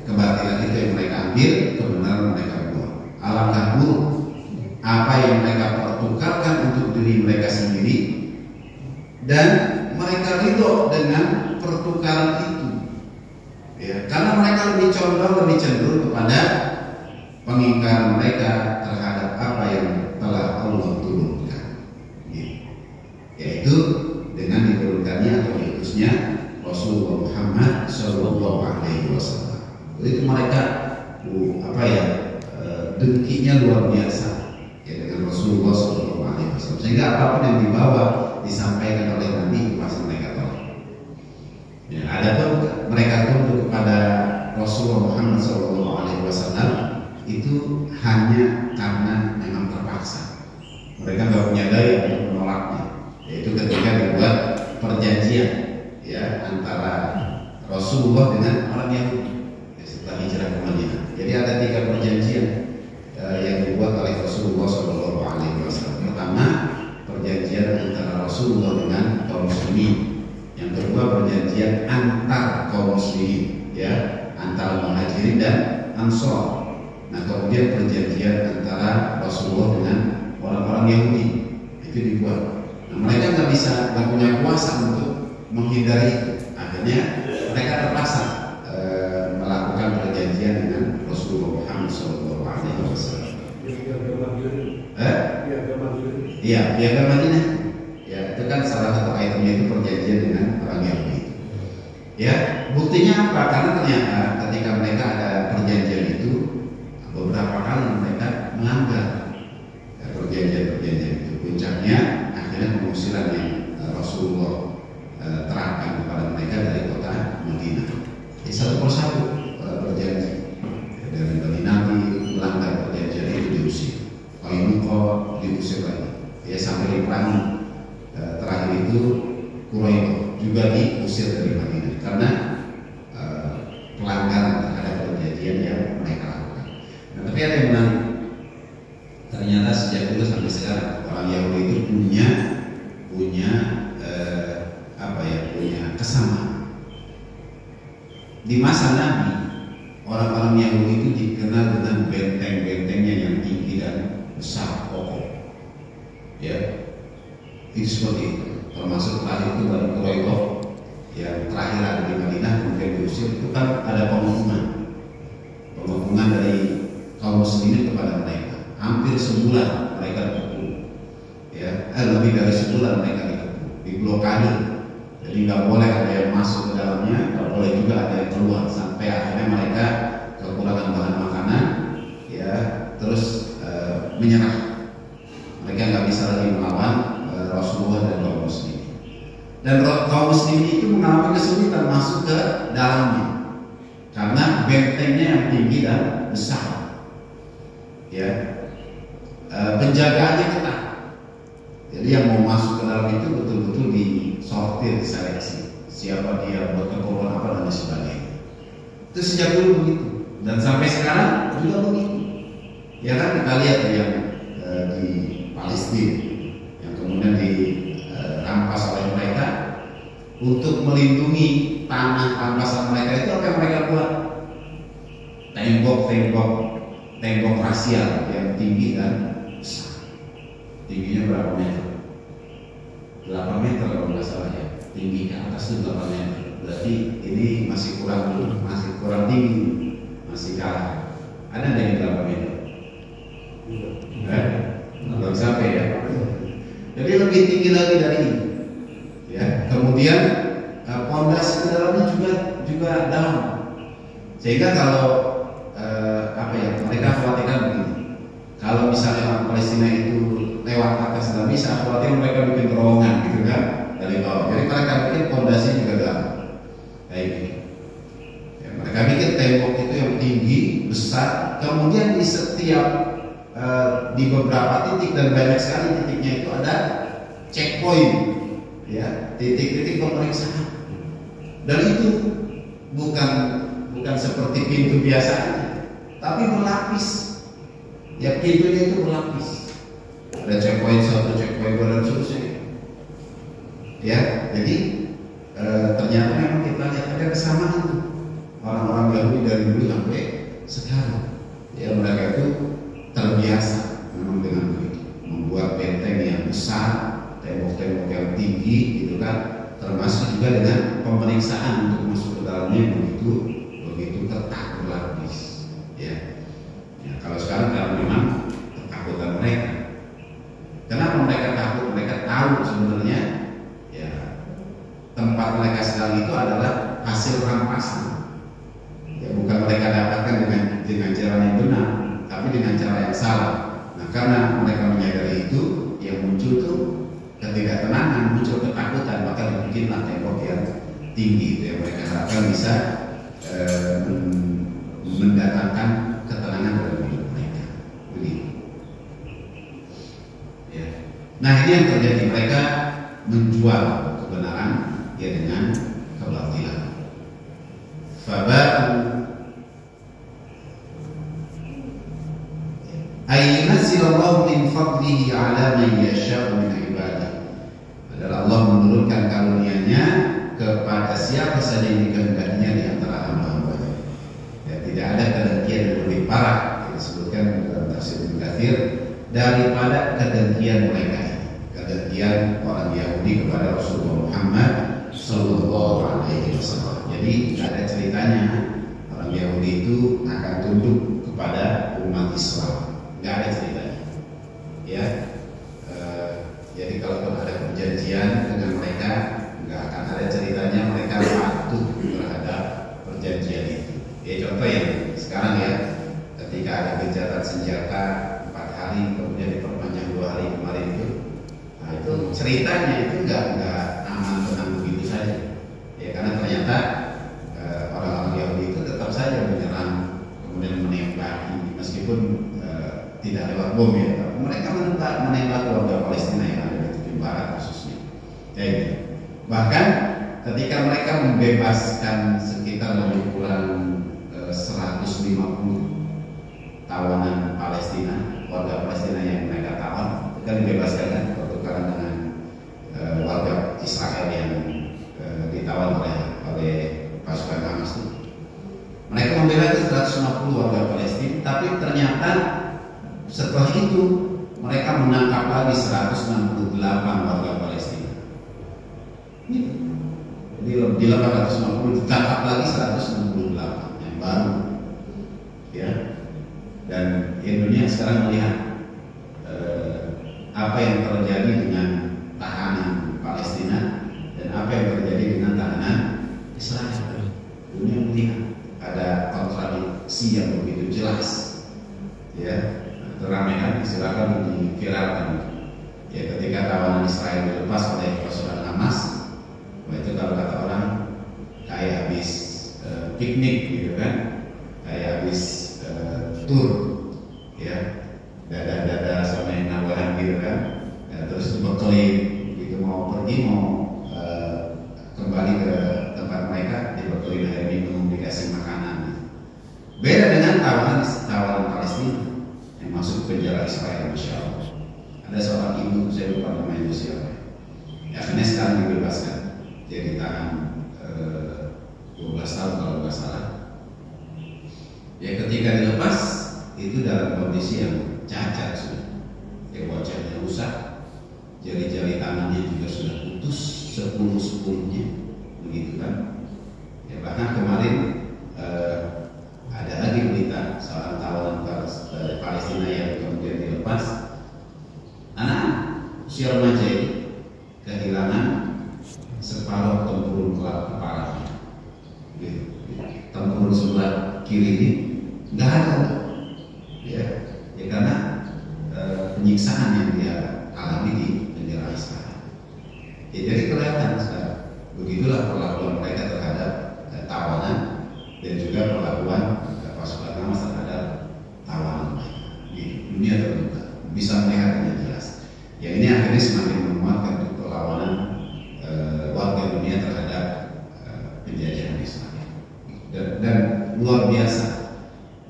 Kebatilan itu yang mereka ambil, kebenaran mereka buang. Alangkah buruk apa yang mereka pertukarkan untuk diri mereka sendiri, dan mereka ridho dengan pertukaran itu. Ya, karena mereka lebih condong, lebih cenderung kepada pengingkaran mereka terhadap apa yang telah Allah turunkan, yaitu dengan diturunkannya atau diutusnya Rasulullah Muhammad SAW. Itu mereka dengkinya luar biasa ya dengan Rasulullah SAW, sehingga apapun yang dibawa disampaikan oleh Nabi pasti mereka tahu. Ya, adapun mereka tunduk kepada Rasulullah Muhammad SAW itu hanya karena memang terpaksa. mereka nggak punya daya untuk menolaknya, yaitu ketika dibuat perjanjian ya antara Rasulullah dengan orang Yahudi setelah hijrah ke Madinah. Jadi ada 3 perjanjian yang dibuat oleh Rasulullah SAW. Pertama, perjanjian antara Rasulullah dengan kaum muslimin. Yang kedua, perjanjian antar kaum muslimin, ya, antara muhajirin dan ansor. Nah, kemudian perjanjian antara Rasulullah dengan orang-orang Yahudi itu dibuat. Nah, mereka nggak punya kuasa untuk menghindari itu. Akhirnya mereka terpaksa melakukan perjanjian dengan Rasulullah Muhammad SAW. Iya, piagam Madinah. Ya, itu kan salah satu itemnya itu perjanjian dengan orang Yahudi. Ya, buktinya apa? Karena ternyata ketika mereka ada perjanjian itu, beberapa kali mereka melanggar perjanjian itu. Puncaknya akhirnya pengusiran yang Rasulullah terapkan kepada mereka dari kota Madinah. Jadi satu persatu berjanji dari Nabi melanggar perjanjian itu diusir. Qainuqa diusir lagi. Ya, sampai di perang terakhir itu Quraisy juga diusir dari Madinah karena pelanggaran terhadap perjanjian yang mereka lakukan. Nah, tapi ada yang menarik. Ternyata sejak dulu sampai sekarang orang Yahudi itu punya punya kesamaan. Di masa Nabi, orang-orang Yahudi itu dikenal dengan benteng-bentengnya yang tinggi dan besar, kokoh. Ya, itu seperti itu. Termasuk terakhir itu Bani Quraidah yang terakhir ada di Madinah kemudian diusir, itu kan ada pemukuman dari kaum muslimin kepada mereka. Hampir sebulan mereka dikepung. Ya, lebih dari sebulan mereka dikepung, diblokade. Jadi nggak boleh ada yang masuk ke dalamnya, nggak boleh juga ada yang keluar, sampai akhirnya mereka kekurangan bahan makanan, ya, terus menyerah. Mereka nggak bisa lagi melawan Rasulullah dan kaum muslimin. Dan kaum muslimin itu mengalami kesulitan masuk ke dalamnya karena bentengnya yang tinggi dan besar. Ya, penjagaannya ketat. Jadi yang mau masuk ke dalam itu betul-betul disortir, diseleksi. Siapa dia, buat keperluan apa dan sebagainya. Itu sejak dulu begitu. Dan sampai sekarang juga begitu. Ya kan, kita lihat yang di Palestina yang kemudian dirampas oleh mereka untuk melindungi tanah rampasan mereka. Itu apa yang mereka buat? Tembok rasial yang tinggi dan besar. Tingginya berapa meter? 8 meter kalau nggak salah ya. Tinggi ke atas itu 8 meter. Berarti ini masih kurang tinggi, masih kalah. Ada nggak yang 8 meter? Belum sampai ya. Jadi lebih tinggi lagi dari ini. Ya. Kemudian pondasi ke dalamnya juga dalam. Sehingga kalau mereka khawatirkan begini. Kalau misalnya orang Palestina itu lewat atas nggak bisa, khawatir mereka bikin terowongan gitu kan dari bawah. Jadi mereka bikin pondasi juga dalam. Kayak gitu. Ya, mereka bikin tembok itu yang tinggi, besar. Kemudian di setiap di beberapa titik dan banyak sekali titiknya itu ada checkpoint, ya, titik-titik pemeriksaan. Dan itu bukan seperti pintu biasa, tapi berlapis. Ya, pintunya itu berlapis. Ada checkpoint 1, checkpoint 2 dan seterusnya. Ya, jadi ternyata memang kita lihat ada kesamaan orang-orang Yahudi dari dulu sampai sekarang. Ya, mereka itu terbiasa memang dengan begitu, membuat benteng yang besar, tembok-tembok yang tinggi, gitu kan. Termasuk juga dengan pemeriksaan untuk masuk ke dalamnya begitu ketat, berlapis. Ya, kalau sekarang karena memang ketakutan mereka. Kenapa mereka takut? Mereka tahu sebenarnya ya tempat mereka sedang itu adalah hasil rampasan. Ya, bukan mereka dapatkan dengan cara yang benar, tapi dengan cara yang salah. Nah, karena mereka menyadari itu, yang muncul tuh ketidaktenangan, muncul ketakutan, maka dibikinlah tembok yang tinggi itu yang mereka harapkan bisa mendatangkan ketenangan dalam hidup mereka. Begitu. Ya. Nah ini yang terjadi, mereka menjual kebenaran ya dengan kebatilan. Faba'u ayyunazzilallahu min fadlihi ala man yasha'u min ibadihi. Adalah Allah menurunkan karunia-Nya kepada siapa saja yang dikehendakinya di antara hamba-hambanya. Ya, tidak ada kedengkian yang lebih parah yang disebutkan dalam tafsir Ibnu Katsir daripada kedengkian mereka ini. Kedengkian orang Yahudi kepada Rasulullah Muhammad Sallallahu Alaihi Wasallam. Jadi tidak ada ceritanya orang Yahudi itu akan tunduk kepada umat Islam. Tidak ada ceritanya. Ya. Jadi kalau ada perjanjian dengan mereka, nggak akan ada ceritanya mereka patuh terhadap perjanjian itu. Ya contoh yang sekarang ya, ketika ada gencatan senjata 4 hari kemudian diperpanjang 2 hari kemarin itu, nah itu ceritanya itu nggak aman tenang begitu saja. Ya karena ternyata orang-orang Yahudi itu tetap saja menyerang kemudian menembaki meskipun tidak lewat bom ya, tapi mereka menembak warga Palestina yang ada di tepi barat khususnya. Ya, gitu. Bahkan ketika mereka membebaskan sekitar lebih kurang 150 tawanan Palestina, warga Palestina yang mereka tawan, mereka dibebaskan kan, pertukaran dengan warga Israel yang ditawan oleh pasukan Hamas itu. Mereka membebaskan 150 warga Palestina, tapi ternyata setelah itu mereka menangkap lagi 168 warga Palestina. Jadi di 850 ditangkap lagi 168 yang baru. Ya. Dan Indonesia sekarang melihat apa yang terjadi dengan tahanan Palestina dan apa yang terjadi dengan tahanan Israel. Dunia melihat ada kontradiksi yang begitu jelas. Ya. Teramaikan silakan diviralkan. Ya ketika tawanan Israel dilepas oleh pasukan Hamas, itu kalau kata orang kayak habis piknik gitu kan, kayak habis tur, ya dada sama yang nawaran gitu kan, ya, terus dibekelin gitu mau pergi mau kembali ke tempat mereka dibekelin air minum dikasih makanan. Gitu. Beda dengan tawanan Palestina yang masuk ke penjara Israel, Masya Allah. Ada seorang ibu, saya lupa namanya siapa. Ya, akhirnya sekarang dibebaskan. Dia ditahan 12 tahun kalau nggak salah. Ya ketika dilepas itu dalam kondisi yang cacat sudah. Ya wajahnya rusak, jari-jari tangannya juga sudah putus 10-10-nya, begitu kan? Ya bahkan kemarin ada lagi berita seorang tawanan Palestina yang kemudian dilepas. Anak usia remaja kehilangan separuh tempurung kepalanya. Tempurung sebelah kiri ini nggak ada, ya karena penyiksaan yang dia alami di penjara Israel. Ya, jadi kelihatan sekarang begitulah perlakuan mereka terhadap tawanan dan juga perlakuan pasukan Hamas terhadap tawanan mereka di dunia terbuka, bisa melihat dengan jelas. Yang ini akhirnya semakin menguatkan perlawanan warga dunia terhadap penjajahan Israel. Dan luar biasa.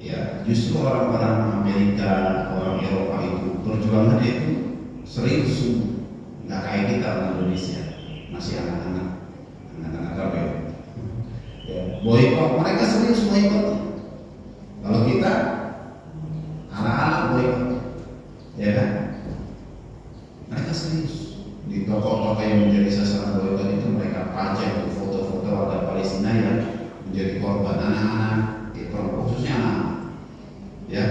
Ya, justru orang-orang Amerika, orang Eropa itu perjuangannya itu serius, nggak kayak kita orang Indonesia masih anak-anak apa ya? Boykot, mereka serius boykot. Kalau kita anak-anak boykot, ya kan? Mereka serius. Di toko-toko yang menjadi sasaran boykot itu mereka pajang foto-foto warga Palestina yang menjadi korban, anak-anak, khususnya anak. Ya,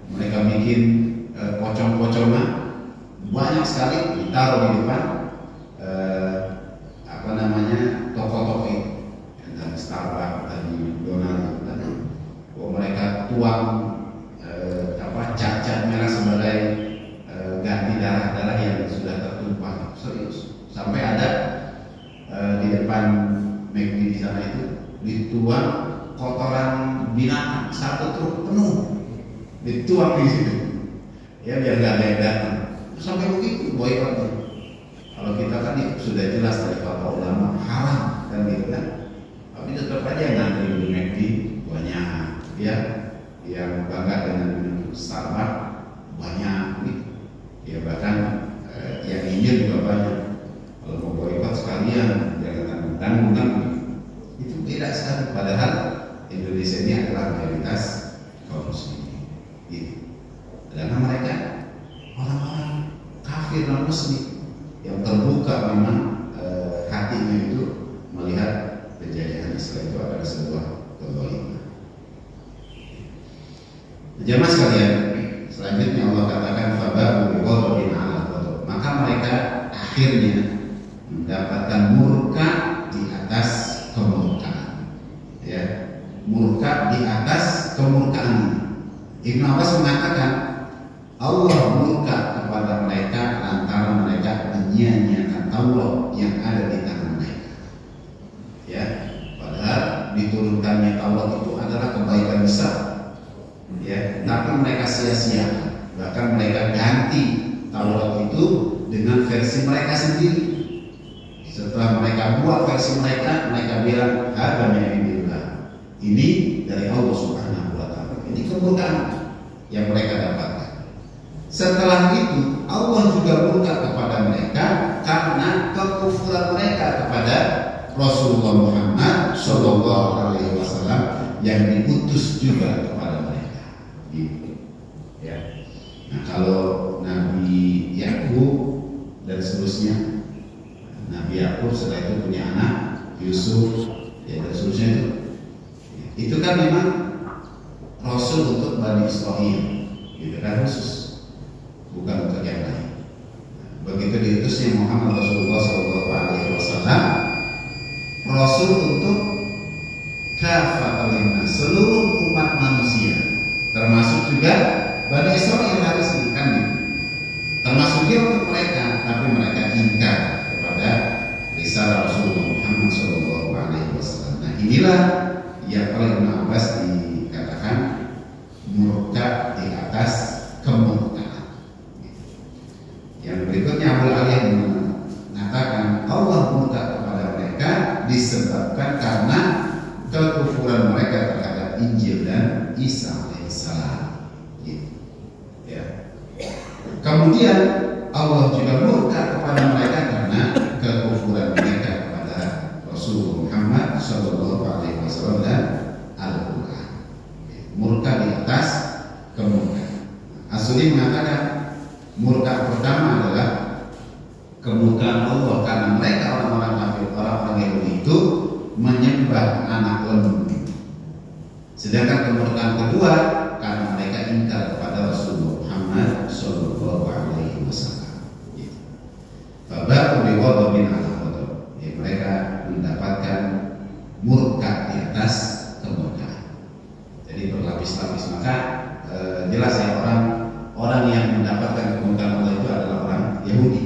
mereka bikin pocong-pocongan banyak sekali ditaruh di depan toko-toko itu. Dan Starbucks dan McDonald's dan mereka tuang cat merah sebagai ganti darah-darah yang sudah tertumpah. Serius. Sampai ada di depan McD di sana itu dituang kotoran binatang 1 truk penuh, dituang di situ. Ya biar nggak ada yang datang. sampai begitu boykotnya. Kalau kita kan sudah jelas dari fatwa ulama haram kan gitu kan. Tapi tetap aja ngantri di McD banyak, ya, yang bangga dengan minum Starbucks banyak nih. Ya bahkan yang ingin juga banyak. Kalau mau boykot sekalian jangan tanggung-tanggung itu tidak sekali. Padahal Indonesia ini adalah mayoritas kaum muslimin. Gitu. Karena mereka orang-orang kafir non muslim yang terbuka memang hatinya itu melihat kejayaan Islam itu adalah sebuah kezaliman. Jemaah sekalian, selanjutnya Allah katakan fabaru bighadabin 'ala ghadab. Maka mereka akhirnya mendapatkan murka di atas kemurkaan. Ya, murka di atas kemurkaan. Ibnu Abbas mengatakan Allah murka kepada mereka lantaran mereka menyia-nyiakan Taurat yang ada di tangan mereka. Ya, padahal diturunkannya Taurat itu adalah kebaikan besar. Ya, tapi mereka sia-sia. Bahkan mereka ganti Taurat itu dengan versi mereka sendiri. Setelah mereka buat versi mereka, mereka bilang hadza min indillah. Ini dari Allah Subhanahu wa taala. Ini kemurkaan yang mereka dapatkan. Setelah itu Allah juga murka kepada mereka karena kekufuran mereka kepada Rasulullah Muhammad Shallallahu Alaihi Wasallam yang diutus juga kepada mereka. Gitu. Ya. Nah, kalau Nabi Yakub dan seterusnya, Nabi Yakub setelah itu punya anak Yusuf, ya, dan seterusnya itu kan memang Rasul untuk Bani Israel, gitu kan, khusus, bukan untuk yang lain. Begitu diutusnya Muhammad Rasulullah SAW, Rasul untuk kafatan linnas, seluruh umat manusia, termasuk juga Bani Israel harusnya kan gitu. Termasuk dia untuk mereka, tapi mereka ingkar kepada risalah Rasulullah Muhammad SAW. Nah, inilah yang oleh Ibnu Abbas dikatakan murka di atas kemurkaan. Yang berikutnya Abu Aliyah mengatakan Allah murka kepada mereka disebabkan karena kekufuran mereka terhadap Injil dan Isa alaihissalam. Gitu. Ya. Kemudian Allah juga murka kepada mereka karena kekufuran mereka kepada Rasulullah Muhammad SAW dan Al-Quran. Murka di atas kemurkaan. As-Sudi mengatakan murka pertama adalah kemurkaan Allah karena mereka orang-orang kafir, orang-orang Yahudi itu menyembah anak lembu. Sedangkan kemurkaan kedua karena mereka ingkar kepada Rasulullah Muhammad Sallallahu Alaihi Wasallam. Fabaru bighadabin 'ala ghadab. Mereka mendapatkan murka di atas kemurkaan. Jadi berlapis-lapis. Maka jelas ya orang yang mendapatkan kemurkaan Allah itu adalah orang Yahudi.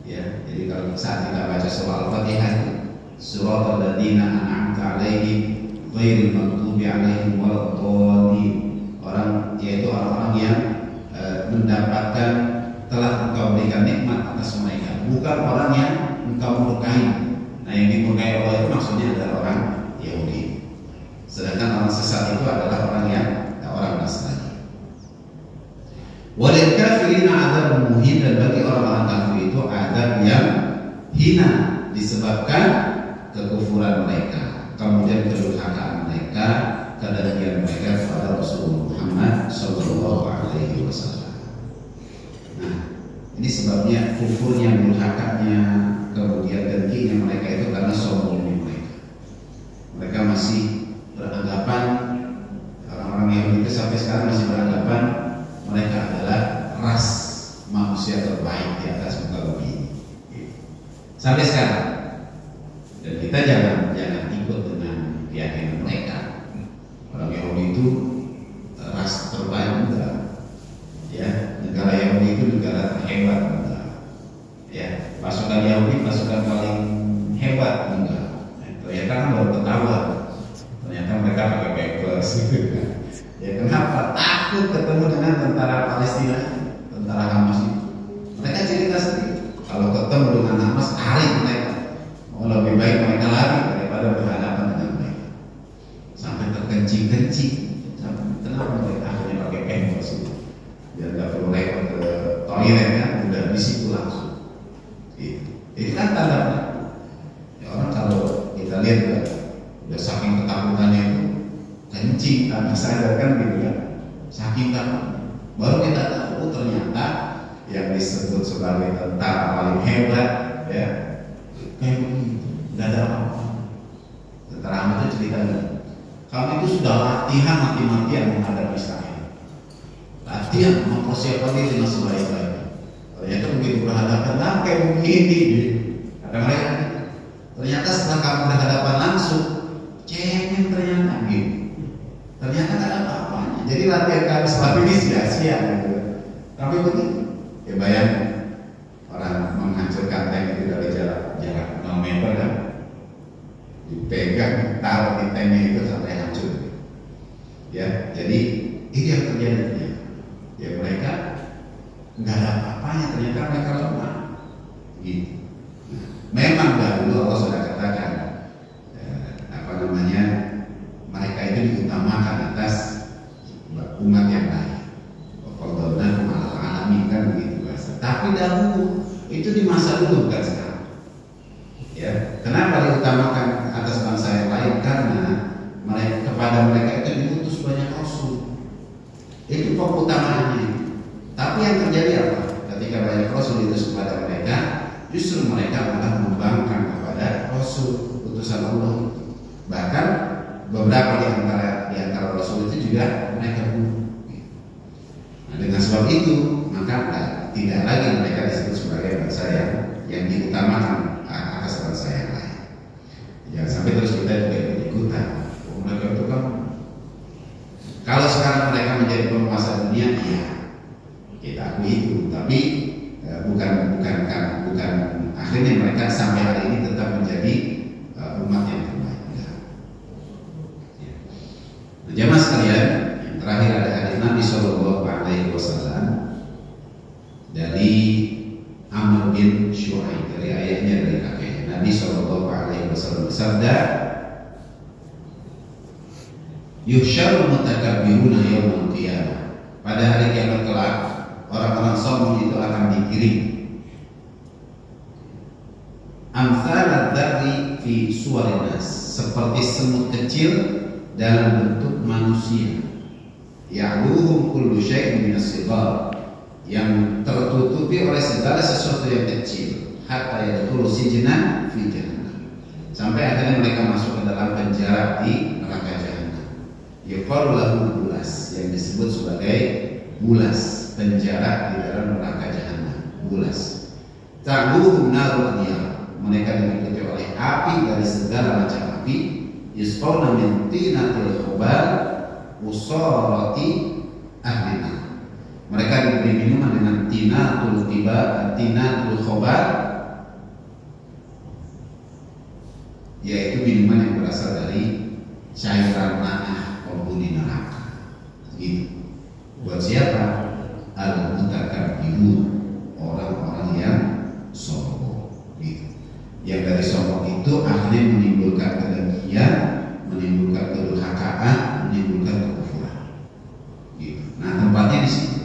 Ya, jadi kalau saat kita baca surah Al-Fatihah, surah Al-Ladina an'amta 'alaihim ghairil maghdubi 'alaihim waladdallin, yaitu orang-orang yang mendapatkan telah engkau berikan nikmat atas mereka, bukan orang yang engkau murkai. Nah, yang dimurkai Allah itu maksudnya adalah orang Yahudi. Sedangkan orang sesat itu adalah orang Nasrani. Walil kafirina adzabun muhin, dan bagi orang-orang kafir itu azab yang hina disebabkan kekufuran mereka, kemudian kedurhakaan mereka, kedengkian mereka kepada Rasulullah Muhammad Sallallahu Alaihi Wasallam. Nah, ini sebabnya kufurnya, durhakanya, kemudian dengkinya mereka itu karena sombongnya mereka. Mereka masih beranggapan, orang-orang Yahudi itu sampai sekarang masih beranggapan mereka adalah ras manusia terbaik di atas muka bumi ini. Sampai sekarang. Dan kita jangan ikut dengan keyakinan mereka. Orang Yahudi itu ras terbaik enggak. Ya, negara Yahudi itu negara terhebat enggak. Ya, pasukan Yahudi pasukan paling hebat enggak. Ternyata kan baru ketahuan. Ternyata mereka pakai papers gitu kan. Ya, kenapa? Takut ketemu dengan tentara Palestina, tentara Hamas itu. kan tanda penakut. Ya, orang kalau kita lihat udah saking ketakutannya itu kencing tanpa sadar kan gitu kan, saking takut baru kita tahu ternyata yang disebut sebagai tentara paling hebat ya kayak begitu, nggak ada apa-apa. Tentara Ahmad itu ceritanya, kami itu sudah latihan mati-matian menghadapi Israel, latihan mempersiapkan diri dengan sebaik-baiknya. Ternyata begitu berhadapan kayak begini, ada mereka. Ternyata setelah kamu berhadapan langsung, cengeng ternyata gitu. Ternyata nggak ada apa-apanya. Jadi latihan kami selama ini sia-sia gitu. Tapi begitu, ya bayangin orang menghancurkan tank itu dari jarak 6 meter kan, dipegang, taruh di tanknya itu sampai hancur. Ya, jadi itu yang terjadi. Ya mereka nggak ada apa-apanya, ternyata mereka lemah. Gitu. Nah, memang dahulu Allah sudah katakan mereka itu diutamakan atas umat yang lain. Qaddarna ma'al alamin kan begitu bahasa. Tapi dahulu itu di masa dulu bukan sekarang. Ya, kenapa diutamakan atas bangsa yang lain? Karena kepada mereka itu diutus banyak rasul. Itu pengutamaannya. Tapi yang terjadi apa? Ketika banyak rasul diutus kepada mereka, justru mereka malah membangkang kepada rasul utusan Allah. Bahkan beberapa di antara rasul itu juga mereka bunuh. Nah, dengan sebab itu maka tidak lagi mereka disebut sebagai bangsa yang diutamakan atas bangsa yang lain. Jangan sampai terus kita juga ikut-ikutan. Mereka itu kan, kalau sekarang mereka menjadi penguasa dunia, iya kita akui itu. Tapi bukan akhirnya mereka sampai hari ini tetap menjadi umat yang terbaik. Jamaah sekalian, yang terakhir ada hadis Nabi Shallallahu Alaihi Wasallam dari Amr bin Shu'aib, dari ayahnya, dari kakeknya. Nabi Shallallahu Alaihi Wasallam bersabda, "Yuhsyarul mutakabbiruna yaumil qiyamah." Pada hari kiamat kelak, orang-orang sombong itu akan digiring. Amsal ad-darri fi suwarin nas, seperti semut kecil dalam bentuk manusia. Ya'luhum kullu syai'in minas sigar, yang tertutupi oleh segala sesuatu yang kecil. Hatta yadkhulu sijnan fi jahannam, sampai akhirnya mereka masuk ke dalam penjara di neraka jahanam. Yuqalu lahu bulas, yang disebut sebagai bulas, penjara di dalam neraka jahanam, bulas. Ta'luhum narul aniyah, mereka diliputi oleh api dari segala macam api. Yusqawna min tinatil khobar usarati ahlina, mereka diberi minuman dengan tinatul khobar, yaitu minuman yang berasal dari cairan nanah penghuni neraka. Gitu. Buat siapa? Al-mutakabbirun, orang-orang yang sombong. Gitu. Yang dari sombong itu akhirnya menimbulkan kedengkian, menimbulkan kedurhakaan, menimbulkan kekufuran. Gitu. Nah, tempatnya di sini.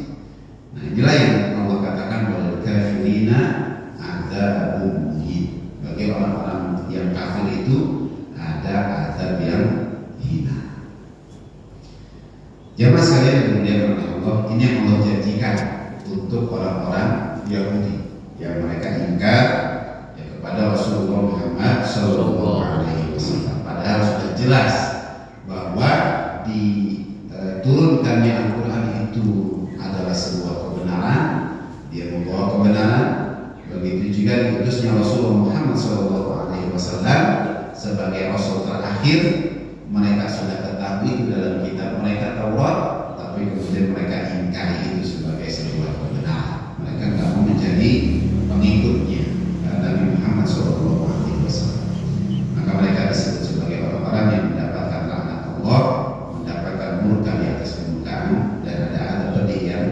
Nah, inilah yang Allah katakan wal kafirina adzabun muhin. Bagi orang-orang yang kafir itu ada azab yang hina. Jamaah sekalian yang dimuliakan oleh Allah, ini yang Allah janjikan untuk orang-orang Yahudi yang mereka ingkar pada Rasulullah Muhammad Sallallahu Alaihi Wasallam. Padahal sudah jelas bahwa diturunkannya Al-Quran itu adalah sebuah kebenaran, dia membawa kebenaran. Begitu juga diutusnya Rasulullah Muhammad Sallallahu Alaihi Wasallam sebagai Rasul terakhir. Mereka sudah ketahui itu dalam kitab mereka Taurat, tapi kemudian mereka ingkari itu sebagai sebuah kebenaran. Mereka tidak mau menjadi pengikutnya Nabi Muhammad SAW. Maka mereka disebut sebagai orang-orang yang mendapatkan laknat Allah, mendapatkan murka di atas kemurkaan, dan ada adab pedih yang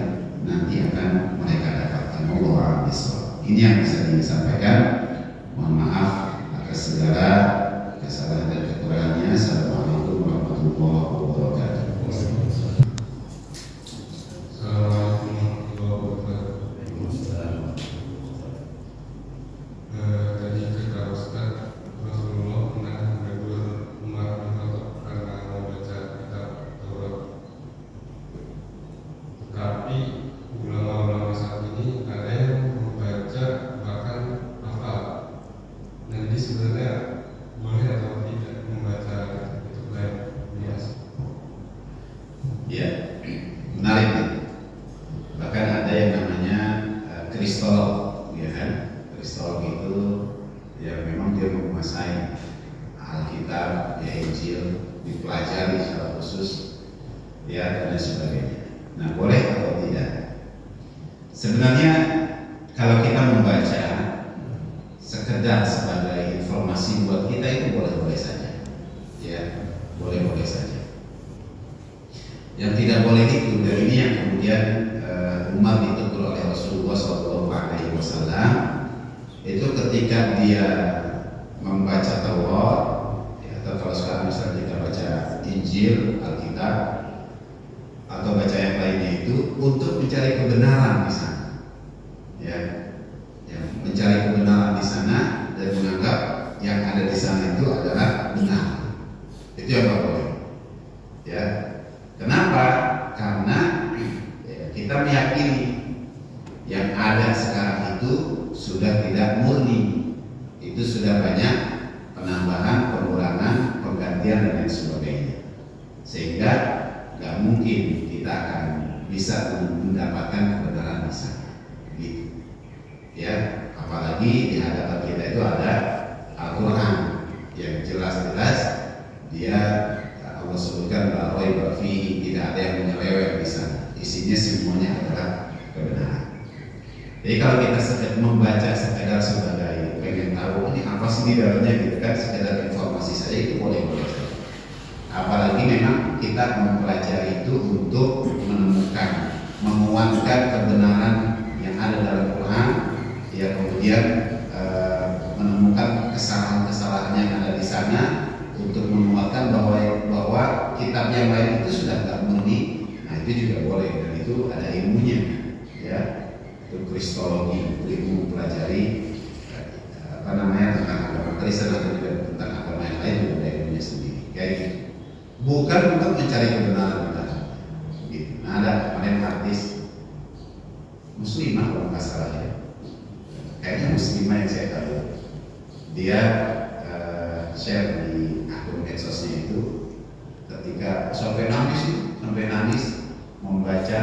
nanti akan mereka dapatkan. Allah Bismillah. Ini yang bisa disampaikan. Mohon maaf atas segala kesalahan dan kekurangannya. Assalamualaikum warahmatullahi wabarakatuh. Tadi kristolog, ya kan? Kristolog itu ya memang dia menguasai Alkitab, ya Injil, dipelajari secara khusus, ya dan sebagainya. Nah, boleh atau tidak? Sebenarnya kalau kita membaca sekedar sebagai informasi buat kita itu boleh-boleh saja, ya boleh-boleh saja. Yang tidak boleh itu, dan ini yang kemudian Umar ditegur oleh Rasulullah SAW itu ketika dia membaca Taurat, ya, atau kalau sekarang misalnya kita baca Injil, Alkitab, atau baca yang lainnya itu untuk mencari kebenaran di sana, ya, mencari kebenaran di sana dan menganggap yang ada di sana itu adalah benar. Itu yang nggak boleh, ya. Kenapa? Karena ya, kita meyakini yang ada sekarang itu sudah tidak murni, itu sudah banyak penambahan, pengurangan, penggantian dan lain sebagainya, sehingga nggak mungkin kita akan bisa mendapatkan kebenaran di sana, gitu. Ya, apalagi di hadapan kita itu ada Al-Quran yang jelas-jelas dia Allah sebutkan bahwa tidak ada yang menyeleweng di sana, isinya semuanya adalah kebenaran. Jadi kalau kita membaca sekedar sebagai pengen tahu ini apa sih di dalamnya gitu kan, sekedar informasi saja itu boleh-boleh saja. Apalagi memang kita mempelajari itu untuk menemukan, menguatkan kebenaran yang ada dalam Quran, ya kemudian menemukan kesalahan-kesalahan yang ada di sana untuk menguatkan bahwa kitab yang lain itu sudah tidak murni. Nah itu juga boleh, dan itu ada ilmunya, ya. Itu kristologi, ilmu mempelajari tentang agama Kristen atau juga tentang agama yang lain, juga ada ilmunya sendiri. Kayak gitu. Bukan untuk mencari kebenaran kita. Gitu. Nah ada kemarin artis muslimah kalau nggak salah ya, kayaknya muslimah yang saya tahu, dia share di akun medsosnya itu ketika sampai nangis membaca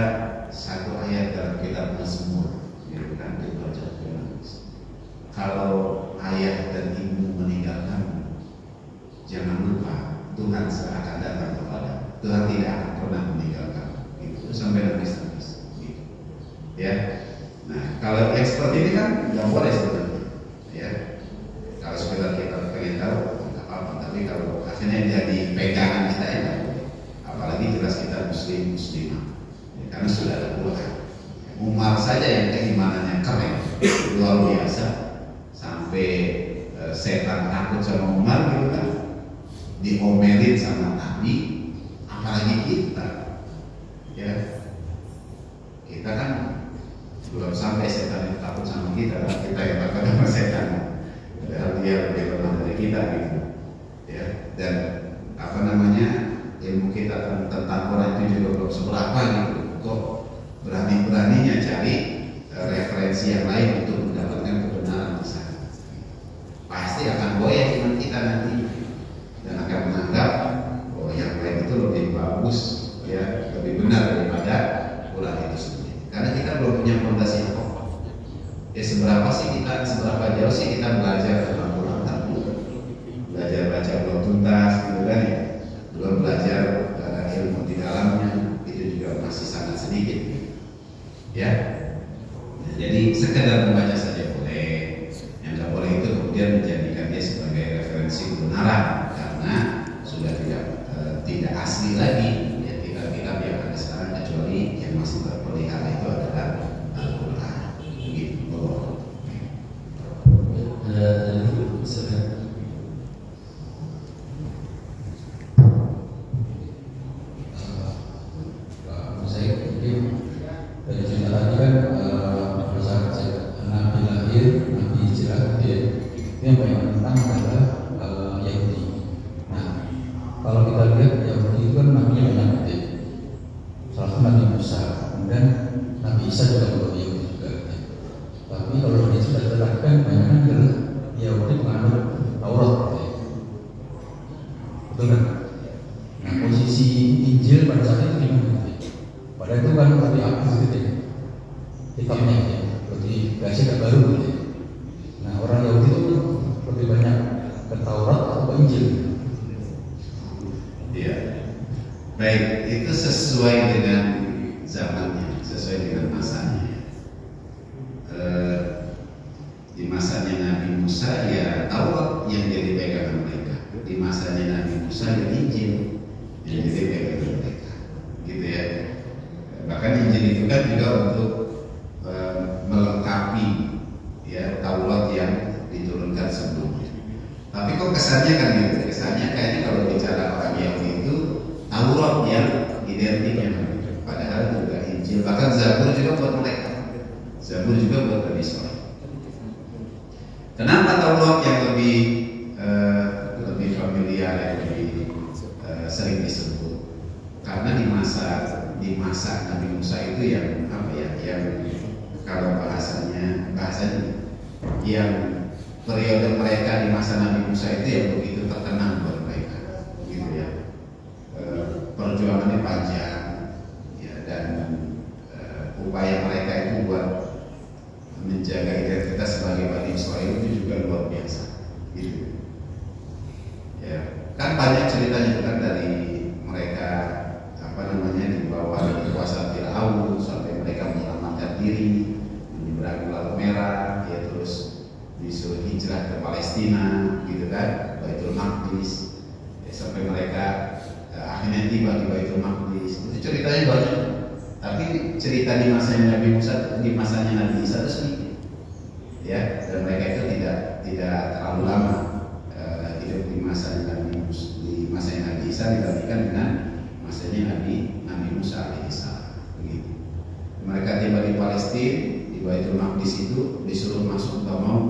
satu ayat dalam kitab Mazmur, gitu kan, dibaca sampai nangis. Kalau ayah dan ibu meninggalkan, jangan lupa Tuhan akan datang kepada, Tuhan tidak akan pernah meninggalkan, gitu, sampai nangis, gitu. Ya, nah kalau yang seperti ini kan nggak boleh sebenarnya, ya. Kalau sekedar kita pengen tahu, nggak apa-apa. Tapi kalau akhirnya jadi pegangan kita ya, apalagi jelas kita muslimah, ya, karena sudah ada Quran. Umar saja yang keimanannya keren, luar biasa, sampai setan takut sama Umar gitu kan, diomelin sama Nabi, apalagi kita, ya. Kita kan belum sampai setan itu takut sama kita, kan kita yang takut sama setan, padahal dia lebih lemah dari kita gitu, ya. Dan ilmu kita tentang Quran itu juga belum seberapa gitu, kok berani-beraninya cari referensi yang lain untuk mendapatkan kebenaran di sana. Pasti akan goyah iman kita nanti dan akan menganggap bahwa yang lain itu lebih bagus, ya, lebih benar daripada Quran itu sendiri. Karena kita belum punya fondasi yang kokoh. Ya seberapa jauh sih kita belajar tentang Quran? Belajar baca belum tuntas, gitu kan ya. Belum belajar ilmu di dalamnya, itu juga masih sangat sedikit, ya. Jadi sekedar membaca saja boleh. Yang tidak boleh itu kemudian menjadikan dia sebagai referensi kebenaran, karena sudah tidak asli lagi. Ya, kitab-kitab yang ada sekarang kecuali yang masih terpelihara itu adalah Al-Quran. Begitu. Kitabnya, jadi biasanya baru gitu ya. Nah orang Yahudi itu lebih banyak ke Taurat atau ke Injil? Iya. Baik, itu sesuai dengan zamannya, sesuai dengan masanya. Di masanya Nabi Musa ya Taurat yang jadi pegangan mereka. Di masanya Nabi Musa ya Injil yang jadi pegangan mereka. Gitu ya. Bahkan Injil itu kan juga untuk melengkapi ya Taurat yang diturunkan sebelumnya. Tapi kok kesannya kan gitu, kesannya kayaknya kalau bicara orang Yahudi itu Taurat yang identiknya, padahal juga Injil, bahkan Zabur juga buat mereka. Zabur juga buat Nabi Israel. Kenapa Taurat yang lebih familiar, yang lebih sering disebut? Karena di masa Nabi Musa itu yang apa ya? Yang kalau bahasanya yang periode mereka di masa Nabi Musa itu yang begitu terkenang buat mereka, gitu ya. Perjuangannya panjang, ya, dan upaya mereka itu buat menjaga identitas sebagai Bani Israel itu juga luar biasa, gitu. Ya, kan banyak ceritanya kan dari mereka dibawa dari kekuasaan Firaun sampai mereka menyelamatkan diri, menyeberangi Laut Merah, ya terus disuruh hijrah ke Palestina, gitu kan, Baitul Maqdis, ya, sampai mereka akhirnya tiba di Baitul Maqdis. Itu ceritanya banyak. Tapi cerita di masanya Nabi Musa, di masanya Nabi Isa itu sedikit, ya, dan mereka itu tidak terlalu lama hidup di masanya Nabi Musa, di masanya Nabi Isa dibandingkan dengan masanya Nabi Musa alaihissalam. Begitu. Mereka tiba di Palestina, di Baitul Maqdis itu disuruh masuk, nggak mau.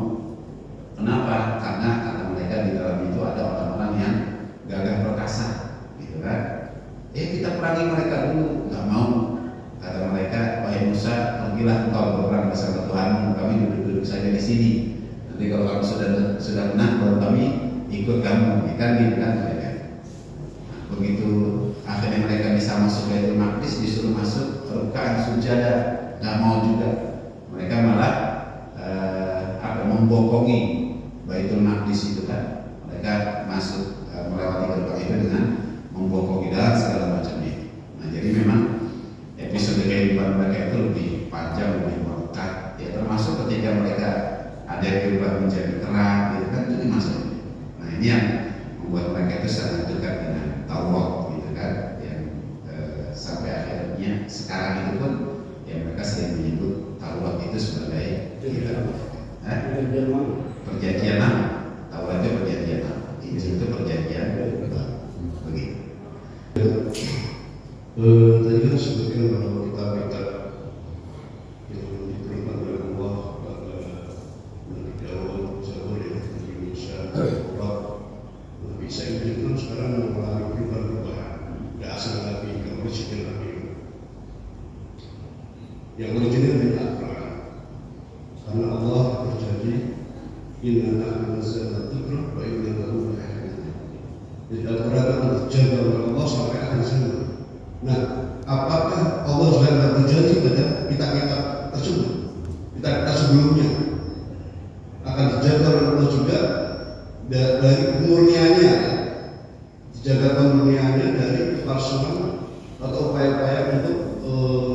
Kenapa? Karena kata mereka di dalam itu ada orang-orang yang gagah perkasa, gitu kan? Kita perangi mereka dulu, nggak mau. Kata mereka, wahai Musa, pergilah engkau berperang bersama Tuhanmu, kami duduk-duduk saja di sini. Nanti kalau kamu sudah menang, baru kami ikut kamu. Kan gitu kan mereka. Begitu akhirnya mereka bisa masuk Baitul Maqdis, disuruh masuk ruk'an sujada, nggak mau juga. Mereka malah membokongi Baitul Maqdis itu kan. Mereka masuk melewati gerbang itu dengan membokongi dan segala macamnya. Nah, jadi memang episode kehidupan mereka itu lebih panjang, lebih melekat. Ya, termasuk ketika mereka ada yang berubah menjadi terang, gitu kan, itu maksudnya. Nah, ini yang membuat mereka itu sangat dekat dengan Taurat, gitu kan, yang sampai akhirnya sekarang itu pun ya mereka sering menyebut Taurat itu sebagai perjanjian lama. Taurat itu perjanjian lama, Injil itu perjanjian baru. Begitu. Tadi kan sebutkan bahwa kitab-kitab yang diturunkan oleh Allah pada Nabi Daud, Zabur, Nabi Musa, Taurat, Nabi Isa itu kan sekarang mengalami perubahan. Tidak asal lagi, tidak original lagi. Yang original dari Al-Quran, karena Allah berjanji, Inna nahnu nazzalna dzikra wa inna lahu lahafidhun. Jadi Al-Quran akan terjaga oleh Allah sampai akhir zaman. Nah, apakah Allah sudah berjanji pada kitab-kitab tersebut, kitab-kitab sebelumnya akan dijaga oleh Allah juga dari kemurniannya, dijaga kemurniannya dari kepalsuan atau upaya-upaya untuk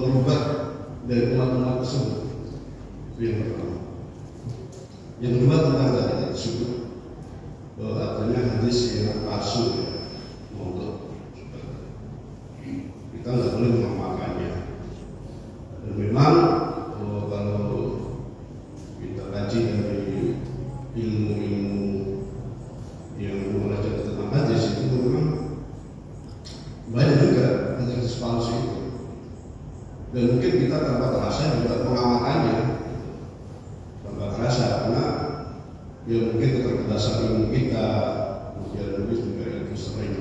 merubah dari umat-umat tersebut? Itu yang pertama. Yang kedua tentang tadi tersebut adanya hadis yang palsu, ya, untuk kita nggak boleh mengamalkannya. Dan memang kalau kita kaji dari ilmu-ilmu yang belajar tentang hadis itu memang banyak juga hadis palsu itu. Dan mungkin kita tanpa terasa juga mengamalkannya, tanpa terasa, karena ya mungkin keterbatasan ilmu kita, kemudian mungkin juga itu sering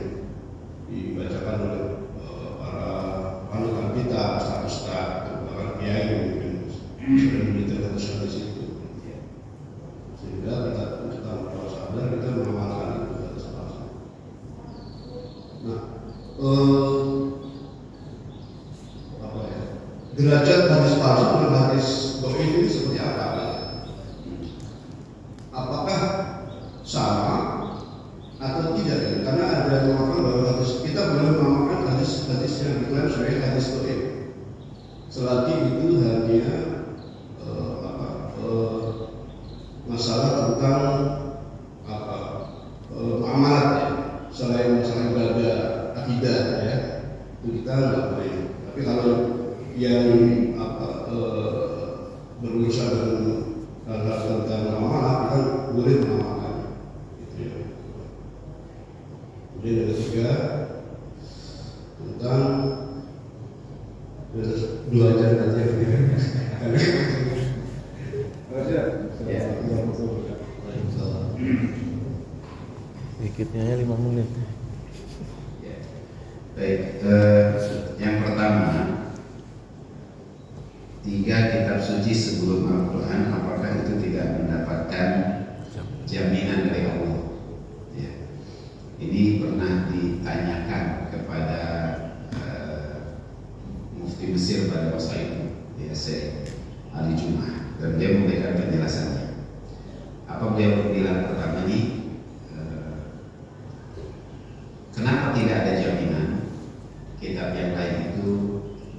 dibacakan oleh para panutan kita, ustaz-ustaz, para kiai mungkin sering menyetel hadis itu, sehingga kita tanpa sadar kita mengamalkan itu hadis palsu. Nah, derajat hadis palsu dan hadis dhaif ini seperti apa? masalah tentang apa muamalat ya, selain masalah ibadah akidah ya, itu kita nggak boleh. Tapi kalau yang berurusan dengan hal-hal tentang muamalah kita boleh mengamalkan gitu ya. Kemudian yang ketiga tentang dua jam aja Dikitnya 5 menit. Baik, yang pertama, 3 kitab suci sebelum Al-Quran, apakah itu tidak mendapatkan jaminan dari Allah? Ya. Ini pernah ditanyakan kepada Mufti Mesir pada masa itu, ya, Syekh Ali Jum'ah, dan dia memberikan penjelasannya. Apa beliau bilang pertama ini? Kenapa tidak ada jaminan kitab yang lain itu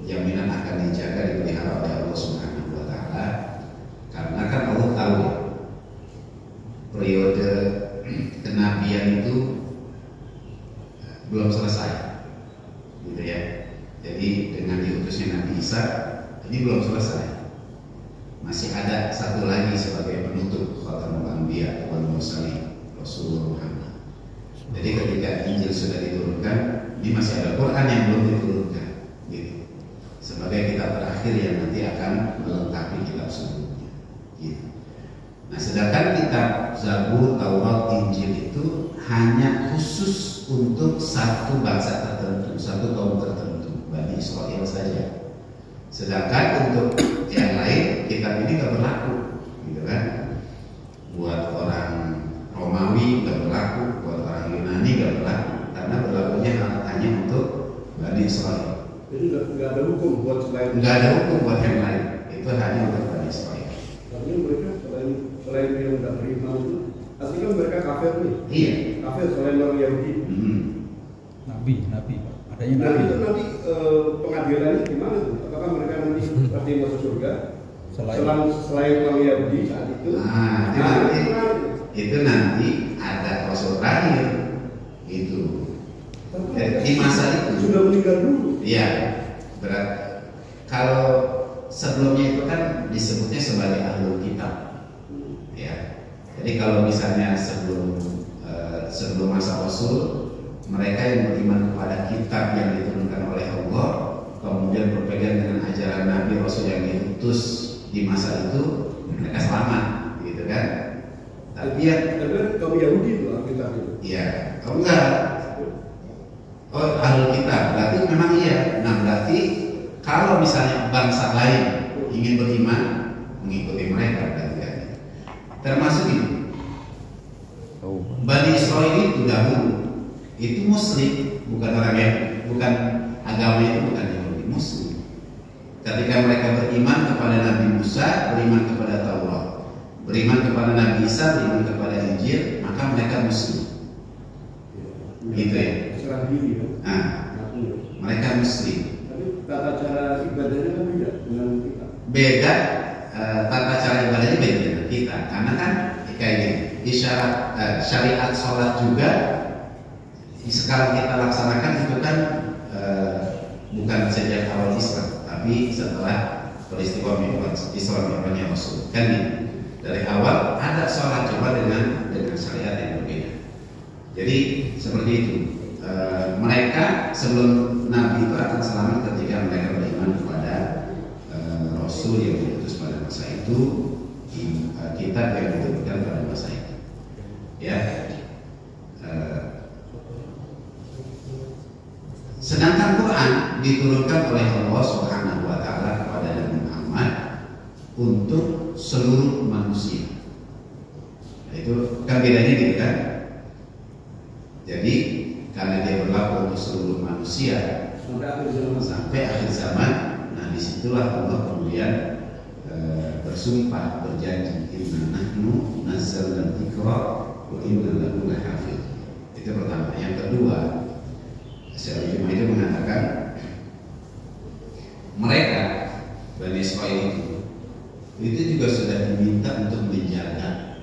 jaminan akan dijaga, dipelihara oleh Allah Subhanahu wa Ta'ala? Karena kan Allah tahu periode kenabian itu belum selesai, gitu ya. Jadi dengan diutusnya Nabi Isa ini belum selesai, masih ada satu lagi sebagai penutup Khatamul Anbiya wal Mursalin, Rasulullah Muhammad. Jadi ketika Injil sudah diturunkan, ini masih ada Quran yang belum diturunkan, gitu. Sebagai kitab terakhir yang nanti akan melengkapi kitab sebelumnya, gitu. Nah, sedangkan kitab Zabur, Taurat, Injil itu hanya khusus untuk satu bangsa tertentu, satu kaum tertentu, Bani Israel saja. Sedangkan untuk yang lain kitab ini tidak berlaku, gitu kan? Buat orang Romawi tidak berlaku, buat orang Yunani tidak berlaku, karena berlakunya hanya untuk Bani Israel. Jadi nggak ada hukum buat selain. Nggak ada hukum buat yang lain, itu hanya untuk Bani Israel. Artinya mereka selain yang nggak beriman itu, artinya mereka kafir nih. Iya. Kafir selain orang Yahudi. Nabi, Pak. Adanya Nah Nabi. itu nanti pengadilannya gimana tuh? Apakah mereka nanti pasti masuk surga? Selain orang Yahudi saat itu? Itu nanti ada Rasul terakhir itu. Di masa itu sudah meninggal dulu. Iya. Berat. Kalau sebelumnya itu kan disebutnya sebagai ahlul kitab. Ya. Jadi kalau misalnya sebelum masa Rasul, mereka yang beriman kepada kitab yang diturunkan oleh Allah, kemudian berpegang dengan ajaran Nabi Rasul yang diutus di masa itu, mereka selamat, gitu kan? Tapi ya, kaum Yahudi itu kitab itu. Iya, oh enggak. Oh, ahlul kitab, berarti memang iya. Nah, berarti kalau misalnya bangsa lain ingin beriman, mengikuti mereka, berarti kan? Termasuk ini. Bani Israel itu dahulu itu Muslim, bukan orang Yahudi, bukan agamanya itu bukan Yahudi, Muslim. Ketika mereka beriman kepada Nabi Musa, beriman kepada Taurat, beriman kepada Nabi Isa, beriman kepada Injil, maka mereka Muslim. Gitu ya. Serah diri kan? Nah, mereka Muslim. Tapi tata cara ibadahnya kan beda dengan kita. Beda, tata cara ibadahnya beda dengan kita, karena kan kayak gini. Isyarat syariat sholat juga sekarang kita laksanakan itu kan bukan sejak awal Islam, tapi setelah peristiwa Islam Mi'rajnya Rasul. Kan nih, dari awal ada sholat coba dengan syariat yang berbeda. Jadi seperti itu. Mereka sebelum Nabi itu akan selamat ketika mereka beriman kepada Rasul yang diutus pada masa itu, kitab yang diturunkan pada masa itu. Ya. Sedangkan Quran diturunkan oleh Allah Subhanahu wa Ta'ala kepada Nabi Muhammad untuk seluruh manusia. Nah, itu kan bedanya gitu kan? Jadi karena dia berlaku untuk seluruh manusia sampai akhir zaman, nah disitulah Allah kemudian bersumpah, berjanji, inna nahnu nazzalna dzikra wa inna lahu lahafidz. Itu pertama. Yang kedua, Syekh Jum'ah itu mengatakan mereka Bani Israel itu juga sudah diminta untuk menjaga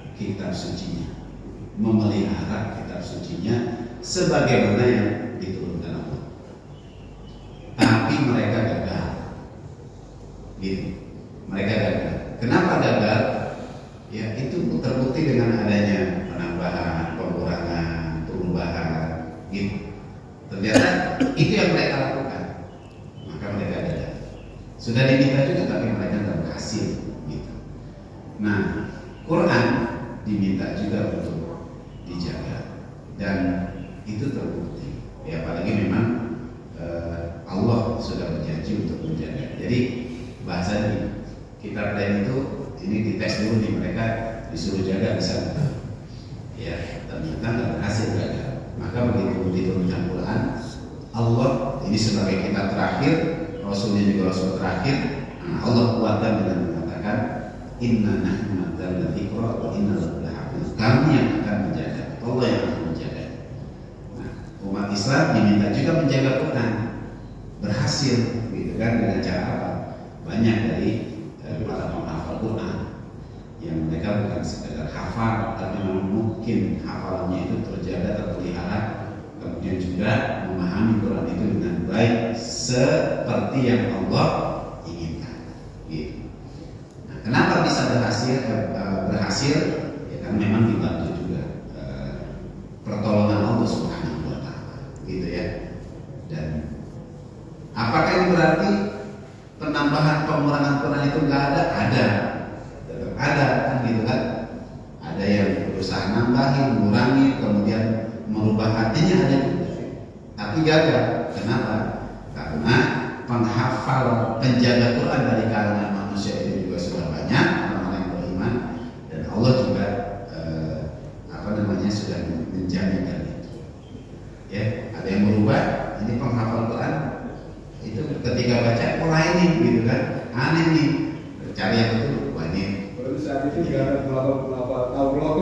memelihara kitab sucinya sebagaimana yang diturunkan Allah. Tapi mereka gagal. Gitu. Mereka gagal. Kenapa gagal? Ya itu terbukti dengan adanya penambahan, pengurangan, perubahan, gitu. Ternyata itu yang mereka lakukan. Maka mereka gagal. Sudah diminta juga tapi mereka tidak berhasil. Gitu. Nah, Quran diminta juga untuk dijaga dan itu terbukti. Ya apalagi memang Allah sudah berjanji untuk menjaga. Jadi bahasa kitab lain itu ini dites dulu nih, mereka disuruh jaga bisa enggak? Ya ternyata nggak berhasil gagal. Maka begitu diturunkan Quran, Allah ini sebagai kitab terakhir, Rasulnya juga Rasul terakhir. Nah, Allah kuatkan dengan mengatakan Inna nahnu nazzalna dzikra wa inna lahu lahafidz. Kami yang akan menjaga, Allah yang akan menjaga. Nah, umat Islam diminta juga menjaga Quran. Berhasil gitu kan dengan cara apa? Banyak dari para penghafal Quran yang mereka bukan sekedar hafal, tapi memang mungkin hafalannya itu terjaga, terpelihara, kemudian juga memahami Quran itu dengan baik seperti yang Allah inginkan. Gitu. Nah, kenapa bisa berhasil? Ya karena memang dibantu juga pertolongan Allah Subhanahu wa Ta'ala, gitu ya. Dan apakah ini berarti penambahan pengurangan Quran itu nggak ada? Ada, tetap ada kan gitu kan? Ada yang berusaha nambahin, mengurangi, kemudian merubah hatinya ada juga. Tapi gagal. Kenapa? Karena penghafal penjaga Quran dari kalangan manusia itu juga sudah banyak orang-orang yang beriman dan Allah juga sudah menjaminkan itu. Ya, ada yang merubah. Ini penghafal Quran itu ketika baca ini gitu kan, aneh nih, cari yang betul. Wah ini. Baru saat itu nggak ada kenapa tahun lalu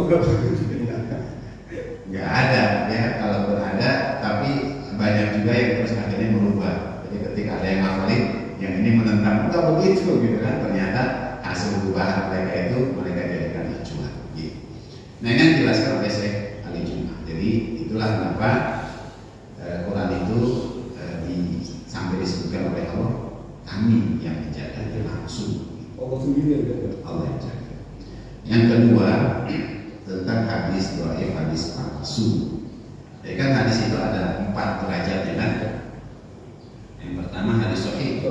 nggak ada ya, kalaupun ada, tapi banyak juga yang terus akhirnya merubah. Jadi ketika ada yang ngafalin, yang ini menentang enggak begitu gitu kan, ternyata hasil perubahan mereka itu mereka jadikan acuan. Gitu. Nah ini yang dijelaskan oleh Syekh Ali Jum'ah. Jadi itulah kenapa Quran itu sampai disebutkan oleh Allah, kami yang menjaga langsung. Allah sendiri yang jaga. Allah yang jaga. Yang kedua tentang hadis dhaif, hadis palsu. Ya kan hadis itu ada 4 derajat ya kan. Yang pertama hadis sahih,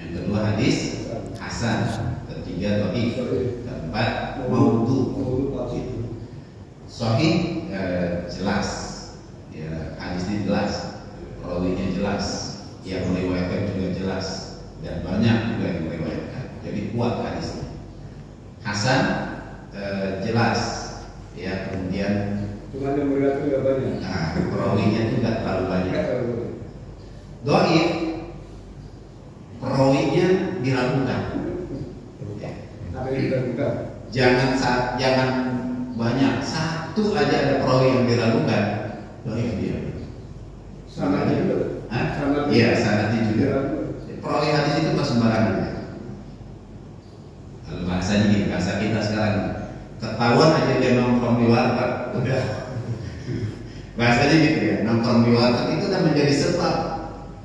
yang kedua hadis hasan, ketiga dhaif, keempat maudhu. Sahih jelas, ya hadis ini jelas, rawinya jelas, yang meriwayatkan juga jelas, dan banyak juga yang meriwayatkan. Jadi kuat hadisnya. Hasan jelas, ya kemudian cuma yang meriwayatkan nggak banyak. Nah, perawinya itu nggak terlalu banyak. Dhaif, perawinya diragukan. Apa yang diragukan? Jangan banyak. Satu aja ada perawi yang diragukan, dhaif dia. Sanadnya juga. Iya, sanadnya juga. Perawi hadis itu pas sembarangan. Kalau bahasanya gini, bahasa kita sekarang ketahuan aja dia nongkrong di warteg, udah. Bahasanya gitu ya, nongkrong di warteg itu kan menjadi sebab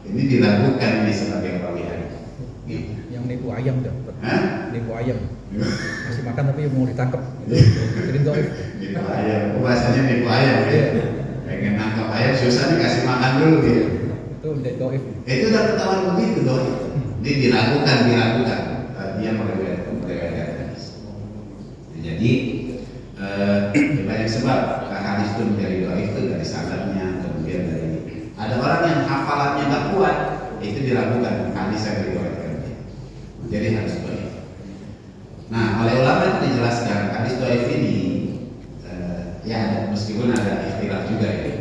ini diragukan ini sebagai perawi hadis. Gitu. Yang nipu ayam tuh. Nipu ayam. Masih makan tapi mau ditangkap. Jadi dhaif. Nipu ayam. Bahasanya nipu ayam ya. Pengen nangkap ayam susah nih, kasih makan dulu gitu. Itu dhaif. Itu udah ketahuan begitu dhaif. Dia diragukan. Dia meriwayatkan hadis. Jadi banyak sebab hadis itu menjadi dhaif itu dari sanadnya, kemudian dari ada orang yang hafalannya nggak kuat, itu diragukan hadis yang diriwayatkan dia. Jadi hadis dhaif. Nah, oleh ulama itu dijelaskan hadis dhaif ini ya meskipun ada ikhtilaf juga ya.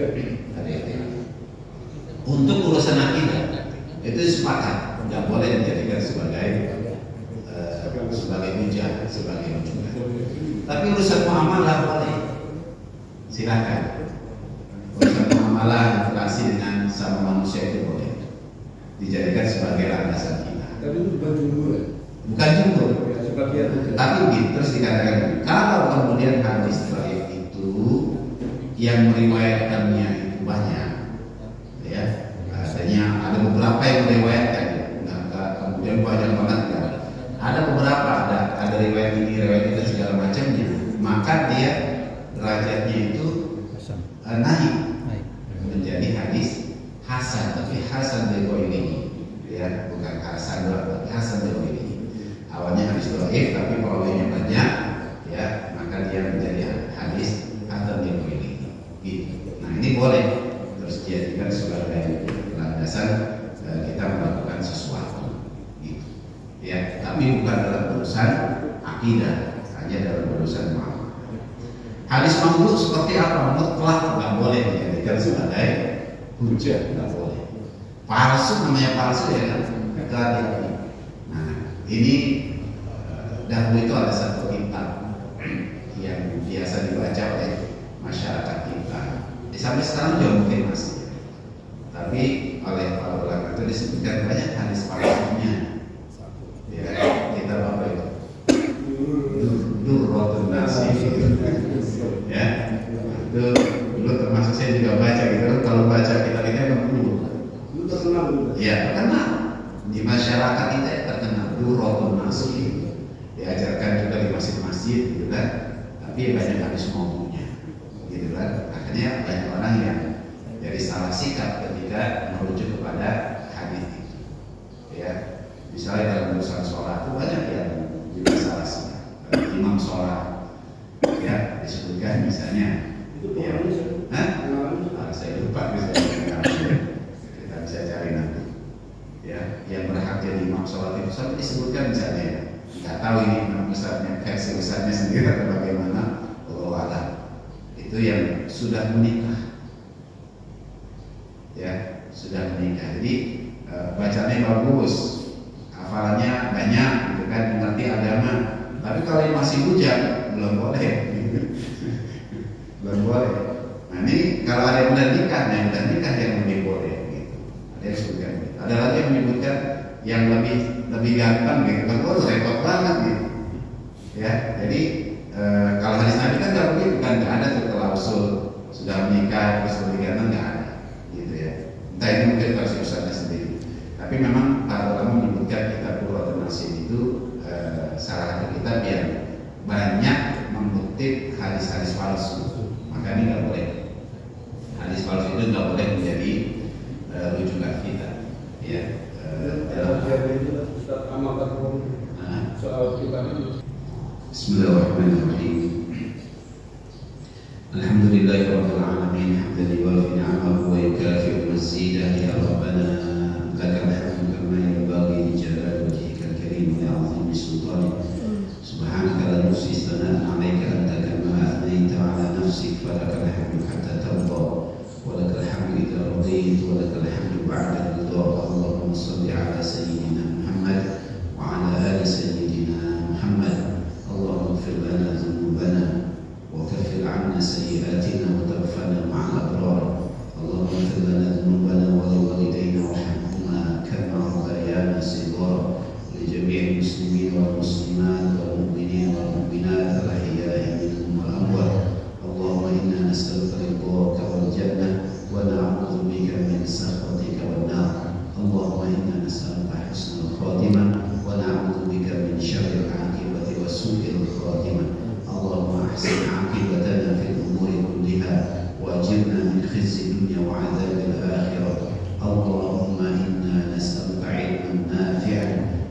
Ada ikhtilaf. Untuk urusan akidah itu sepakat nggak boleh dijadikan sebagai hujah, sebagai hujah. Tapi urusan muamalah boleh. Silakan. Urusan muamalah, interaksi dengan sama manusia itu boleh dijadikan sebagai landasan kita. Tapi itu bukan jumhur ya? Bukan jumhur. Ya, sebagian. Tapi gitu, terus dikatakan kalau kemudian hadis dhaif itu yang meriwayatkannya itu banyak, ya. Ada beberapa yang meriwayatkan, nggak kemudian banyak banget kan. Ada beberapa, ada riwayat ini, riwayat itu segala macamnya, maka dia derajatnya itu naik menjadi hadis hasan, tapi hasan dari ini, ya, bukan hasan doang, tapi hasan dari ini. Awalnya hadis dhaif, tapi perawinya banyak, ya, maka dia menjadi hadis hasan dari ini. Gitu. Nah ini boleh terus dijadikan sebagai landasan kita melakukan sesuatu, gitu. Ya, tapi bukan dalam urusan akidah, hanya dalam urusan muamalah. Hadis maudu seperti apa? Mutlak nggak boleh dijadikan sebagai hujah, nggak boleh. Palsu, namanya palsu, ya kan? Hati-hati. Nah ini dahulu itu ada satu kitab yang biasa dibaca oleh masyarakat kita. Sampai sekarang juga mungkin masih. Tapi oleh para ulama itu disebutkan banyak hadis palsunya. Ya, kita apa itu? Durratun Nasih. Ya, itu dulu termasuk saya juga baca gitu. Kalau baca kita lihat kan dulu. Ya, terkenal di masyarakat kita, terkenal Durratun Nasih. Diajarkan juga di masjid-masjid, gitu kan. Tapi banyak hadis maudu'nya, gitu kan. Akhirnya banyak orang yang jadi salah sikap ketika merujuk kepada hadis itu. Ya, misalnya dalam urusan sholat itu banyak yang juga salah sikap. Imam sholat, ya, disebutkan misalnya, ya, saya lupa misalnya, kita bisa cari nanti. Ya, yang berhak jadi imam sholat itu sampai disebutkan misalnya, nggak tahu ini besarnya, versi besarnya sendiri atau bagaimana, Allah alam. Itu yang sudah menikah, ya, sudah menikah. Jadi bacanya bagus, hafalannya banyak, gitu kan, mengerti agama. Tapi kalau masih bujang, belum boleh, belum boleh. Nah ini kalau ada yang udah nikah, yang lebih boleh, gitu. Ada yang sebutkan. Ada lagi yang menyebutkan yang lebih gampang, gitu. Kan, repot banget, gitu. Ya, jadi kalau hadis Nabi kan nggak begitu, kan nggak ada tuh klausul sudah menikah terus lebih ganteng, nggak ada, gitu ya. Entah ini mungkin versi usahanya sendiri. Tapi memang para ulama menyebutkan kitab Durratun Nasih itu salah satu kitab yang banyak mengutip hadis-hadis palsu. Maka ini nggak boleh. Hadis palsu itu nggak boleh menjadi rujukan kita. Ya. Soal kita ini. Bismillahirrahmanirrahim. Alhamdulillahirabbil alamin, hamdan yuwafi ni'amahu wa yukafi'u mazidah. Ya Rabbana lakal hamdu kama yanbaghi li jalali wajhikal karim wa li'azimi sultanik. Subhanaka la nuhsi thana'an 'alaika anta kama athnayta 'ala nafsik, falakal hamdu hatta tarda wa lakal hamdu idza radayta wa lakal hamdu ba'da ridha. Allahumma shalli 'ala sayyidina Muhammad wa 'ala ali sayyidina Muhammad. اللهم اغفر لنا ذنوبنا وكفر عنا سيئاتنا وتوفنا مع الأبرار. اللهم اغفر لنا ذنوبنا ولوالدينا وارحمهما كما ربيانا صغارا. لجميع المسلمين والمسلمات والمؤمنين والمؤمنات الأحياء منهم والأموات. اللهم إنا نسألك رضاك والجنة ونعوذ بك من سخطك والنار. اللهم إنا نسألك حسن الخاتمة ونعوذ بك من شر العاقبة وسوء الخاتمة. اللهم أحسن عاقبتنا في الأمور كلها وأجرنا من خزي الدنيا وعذاب الآخرة. اللهم إنا نسألك علما نافعا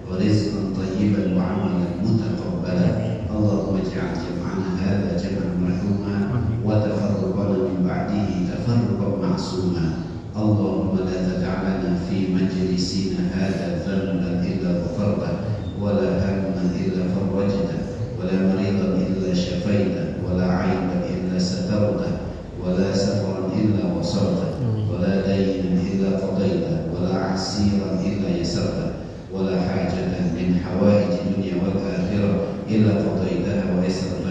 ورزقا طيبا وعملا متقبلا. اللهم اجعل جمعنا هذا جمعا مرحوما وتفرقنا من بعده تفرقا معصوما. اللهم لا تدع لنا في مجلسنا هذا ذنبا إلا غفرته ولا هما إلا فرجته ولا مريضا إلا شفيته ولا عيبا إلا سترته ولا سفرا إلا وصلته ولا دينا إلا قضيته ولا عسيرا إلا يسرته ولا حاجة من حوائج الدنيا والآخرة إلا قضيتها ويسرتها